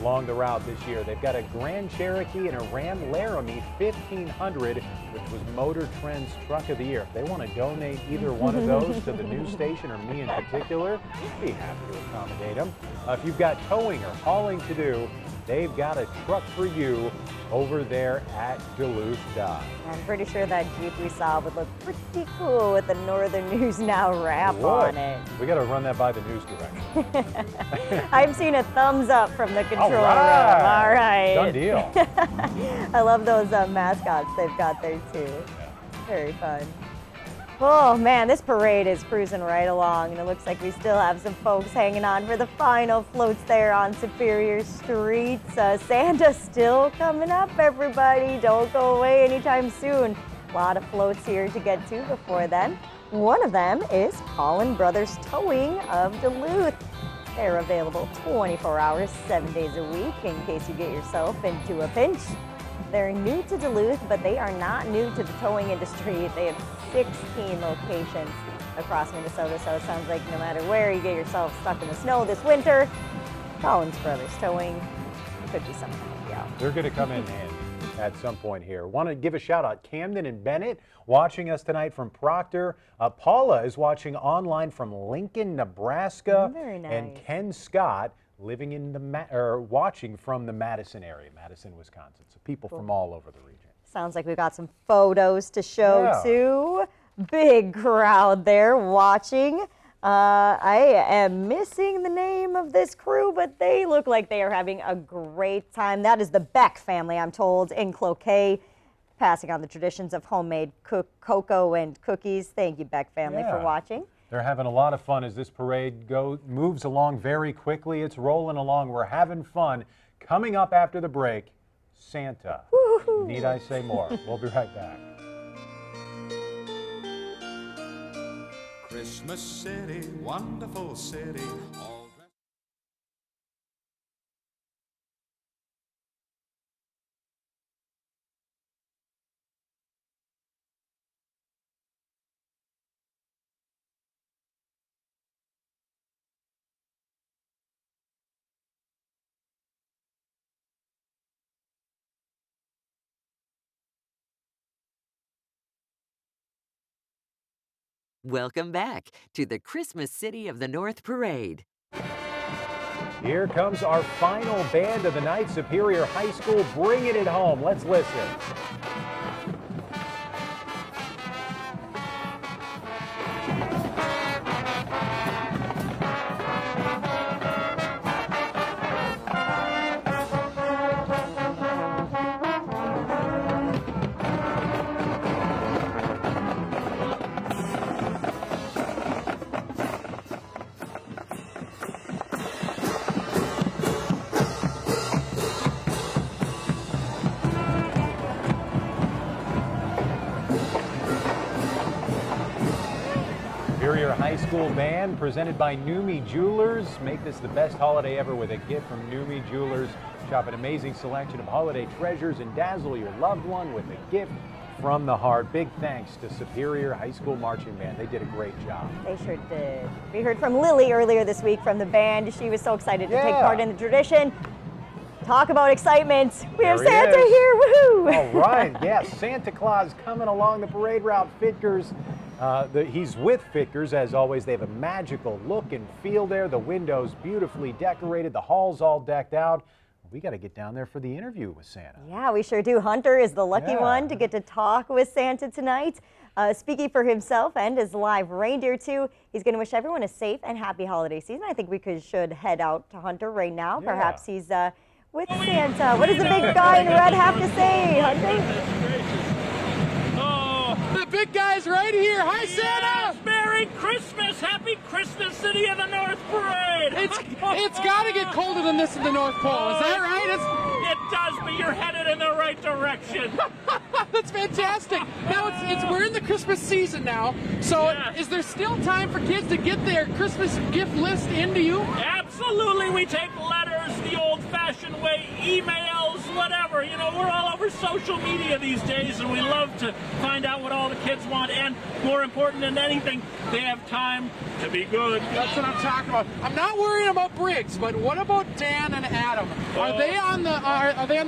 A: Along the route this year, they've got a Grand Cherokee and a Ram Laramie 1500, which was Motor Trend's Truck of the Year. If they want to donate either one of those to the news station or me in particular, we'd be happy to accommodate them. If you've got towing or hauling to do, they've got a truck for you over there at Duluth Dodge.
B: I'm pretty sure that Jeep we saw would look pretty cool with the Northern News Now wrap on it.
A: We got to run that by the news director.
B: I'm seeing a thumbs up from the control room. All right.
A: Done deal.
B: I love those mascots they've got there too. Very fun. Oh man, this parade is cruising right along, and it looks like we still have some folks hanging on for the final floats there on Superior Street. Santa's still coming up, everybody. Don't go away anytime soon. A lot of floats here to get to before then. One of them is Collin Brothers Towing of Duluth. They're available 24 hours, 7 days a week in case you get yourself into a pinch. They're new to Duluth, but they are not new to the towing industry. They have 16 locations across Minnesota, so it sounds like no matter where you get yourself stuck in the snow this winter, Collin Brothers Towing could be something to help you out.
A: They're going to come in handy at some point here. Want to give a shout out Camden and Bennett watching us tonight from Proctor. Paula is watching online from Lincoln, Nebraska.
B: Very nice.
A: And Ken Scott living in watching from the Madison area, Madison, Wisconsin. So people from all over the region.
B: Sounds like we've got some photos to show too. Big crowd there watching. I am missing the name of this crew, but they look like they are having a great time. That is the Beck family, I'm told, in Cloquet, passing on the traditions of homemade cocoa and cookies. Thank you, Beck family, for watching.
A: They're having a lot of fun as this parade moves along very quickly. It's rolling along. We're having fun. Coming up after the break, Santa.
B: Woo-hoo.
A: Need I say more? We'll be right back.
E: Christmas City, wonderful city. All
D: Welcome back to the Christmas City of the North Parade.
A: Here comes our final band of the night, Superior High School, bringing it home. Let's listen. Superior High School Band presented by Numi Jewelers. Make this the best holiday ever with a gift from Numi Jewelers. Shop an amazing selection of holiday treasures and dazzle your loved one with a gift from the heart. Big thanks to Superior High School Marching Band. They did a great job.
B: They sure did. We heard from Lily earlier this week from the band. She was so excited to take part in the tradition. Talk about excitement. We have Santa here. Woohoo!
A: All right. Yes, Santa Claus coming along the parade route. Fitkers. He's with Fitkers, as always. They have a magical look and feel there. The windows beautifully decorated. The hall's all decked out. We got to get down there for the interview with Santa.
B: Yeah, we sure do. Hunter is the lucky one to get to talk with Santa tonight. Speaking for himself and his live reindeer, too, he's going to wish everyone a safe and happy holiday season. I think we should head out to Hunter right now.
A: Yeah.
B: Perhaps he's with Santa. What does the big guy in red have to say, Hunter?
C: The big guy's right here. Hi, Santa!
I: Merry Christmas! Happy Christmas, City of the North Parade!
C: It's got to get colder than this in the North Pole. Is that right?
I: It does, but you're headed in the right direction.
C: That's fantastic. Now we're in the Christmas season now. So is there still time for kids to get their Christmas gift list into you?
I: Absolutely. We take letters the old-fashioned way, emails, whatever. You know, we're all over social media these days, and we love to find out what all the kids want. And more important than anything, they have time to be good.
C: That's what I'm talking about. I'm not worrying about Briggs, but what about Dan and Adam? Are they on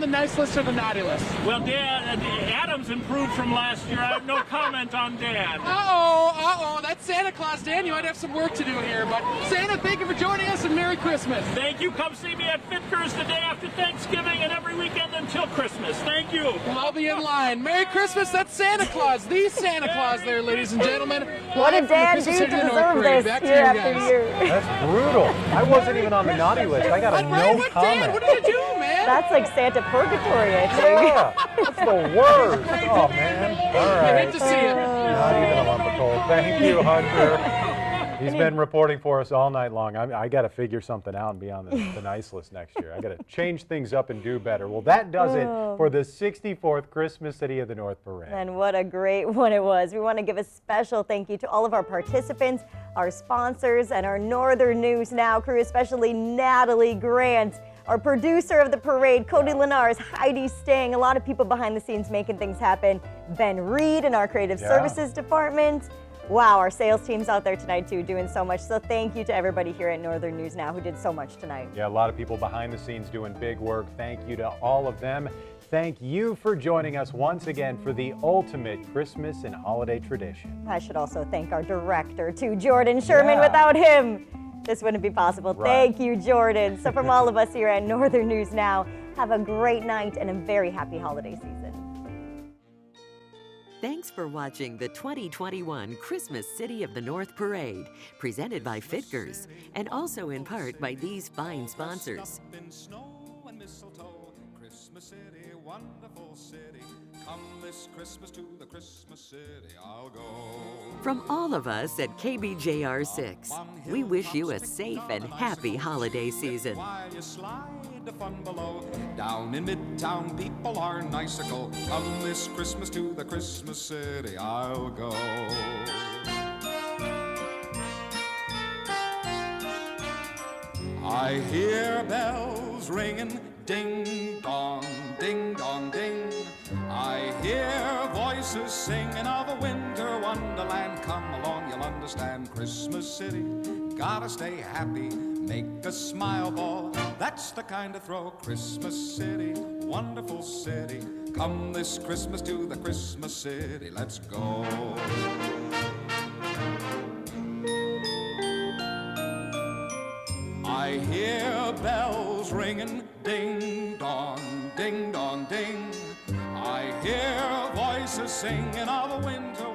C: the nice list or the naughty list?
I: Well, Dan, Adam's improved from last year. I have no comment on Dan.
C: Uh-oh. That's Santa Claus, Dan. You might have some work to do here. But Santa, thank you for joining us, and Merry Christmas.
I: Thank you. Come see me at Fitkers the day after Thanksgiving and every weekend until Christmas. Thank you.
C: Well, I'll be in line. Merry Christmas. That's Santa Claus, the Santa Claus there, ladies and gentlemen.
B: What did Dan do to deserve this year after year?
A: That's brutal. I wasn't even on the naughty list. I got a no comment.
C: Dan, what did you do, man?
B: That's like Santa purgatory, I think.
A: Yeah, that's the worst. Oh, man. All right.
C: I hate to see it.
A: Not even a lump of coal. Thank you, Hunter. He's been reporting for us all night long. I got to figure something out and be on the nice list next year. I got to change things up and do better. Well, that does it for the 64th Christmas City of the North Parade.
B: And what a great one it was. We want to give a special thank you to all of our participants, our sponsors, and our Northern News Now crew, especially Natalie Grant, our producer of the parade, Cody Lenars, Heidi Stang, a lot of people behind the scenes making things happen, Ben Reed in our creative services department. Wow, our sales team's out there tonight too, doing so much. So thank you to everybody here at Northern News Now who did so much tonight.
A: Yeah, a lot of people behind the scenes doing big work. Thank you to all of them. Thank you for joining us once again for the ultimate Christmas and holiday tradition.
B: I should also thank our director too, Jordan Sherman. Without him, this wouldn't be possible. Thank you, Jordan. So from all of us here at Northern News Now, have a great night and a very happy holiday season.
D: Thanks for watching the 2021 Christmas City of the North Parade, presented by Fitkers, and also in part by these fine sponsors.
E: Christmas City, wonderful city. Come this Christmas to the Christmas City, I'll go.
D: From all of us at KBJR 6, we wish you a safe and happy holiday season.
E: While you slide the fun below, down in Midtown people are icicle. Come this Christmas to the Christmas City, I'll go. I hear bells ringing, ding dong, ding dong, ding. I hear voices singing of a winter wonderland. Come along, you'll understand. Christmas City, gotta stay happy, make a smile ball. That's the kind of throw. Christmas City, wonderful city. Come this Christmas to the Christmas City, let's go. I hear bells ringing, ding dong, ding dong, ding. I hear voices singing of a winter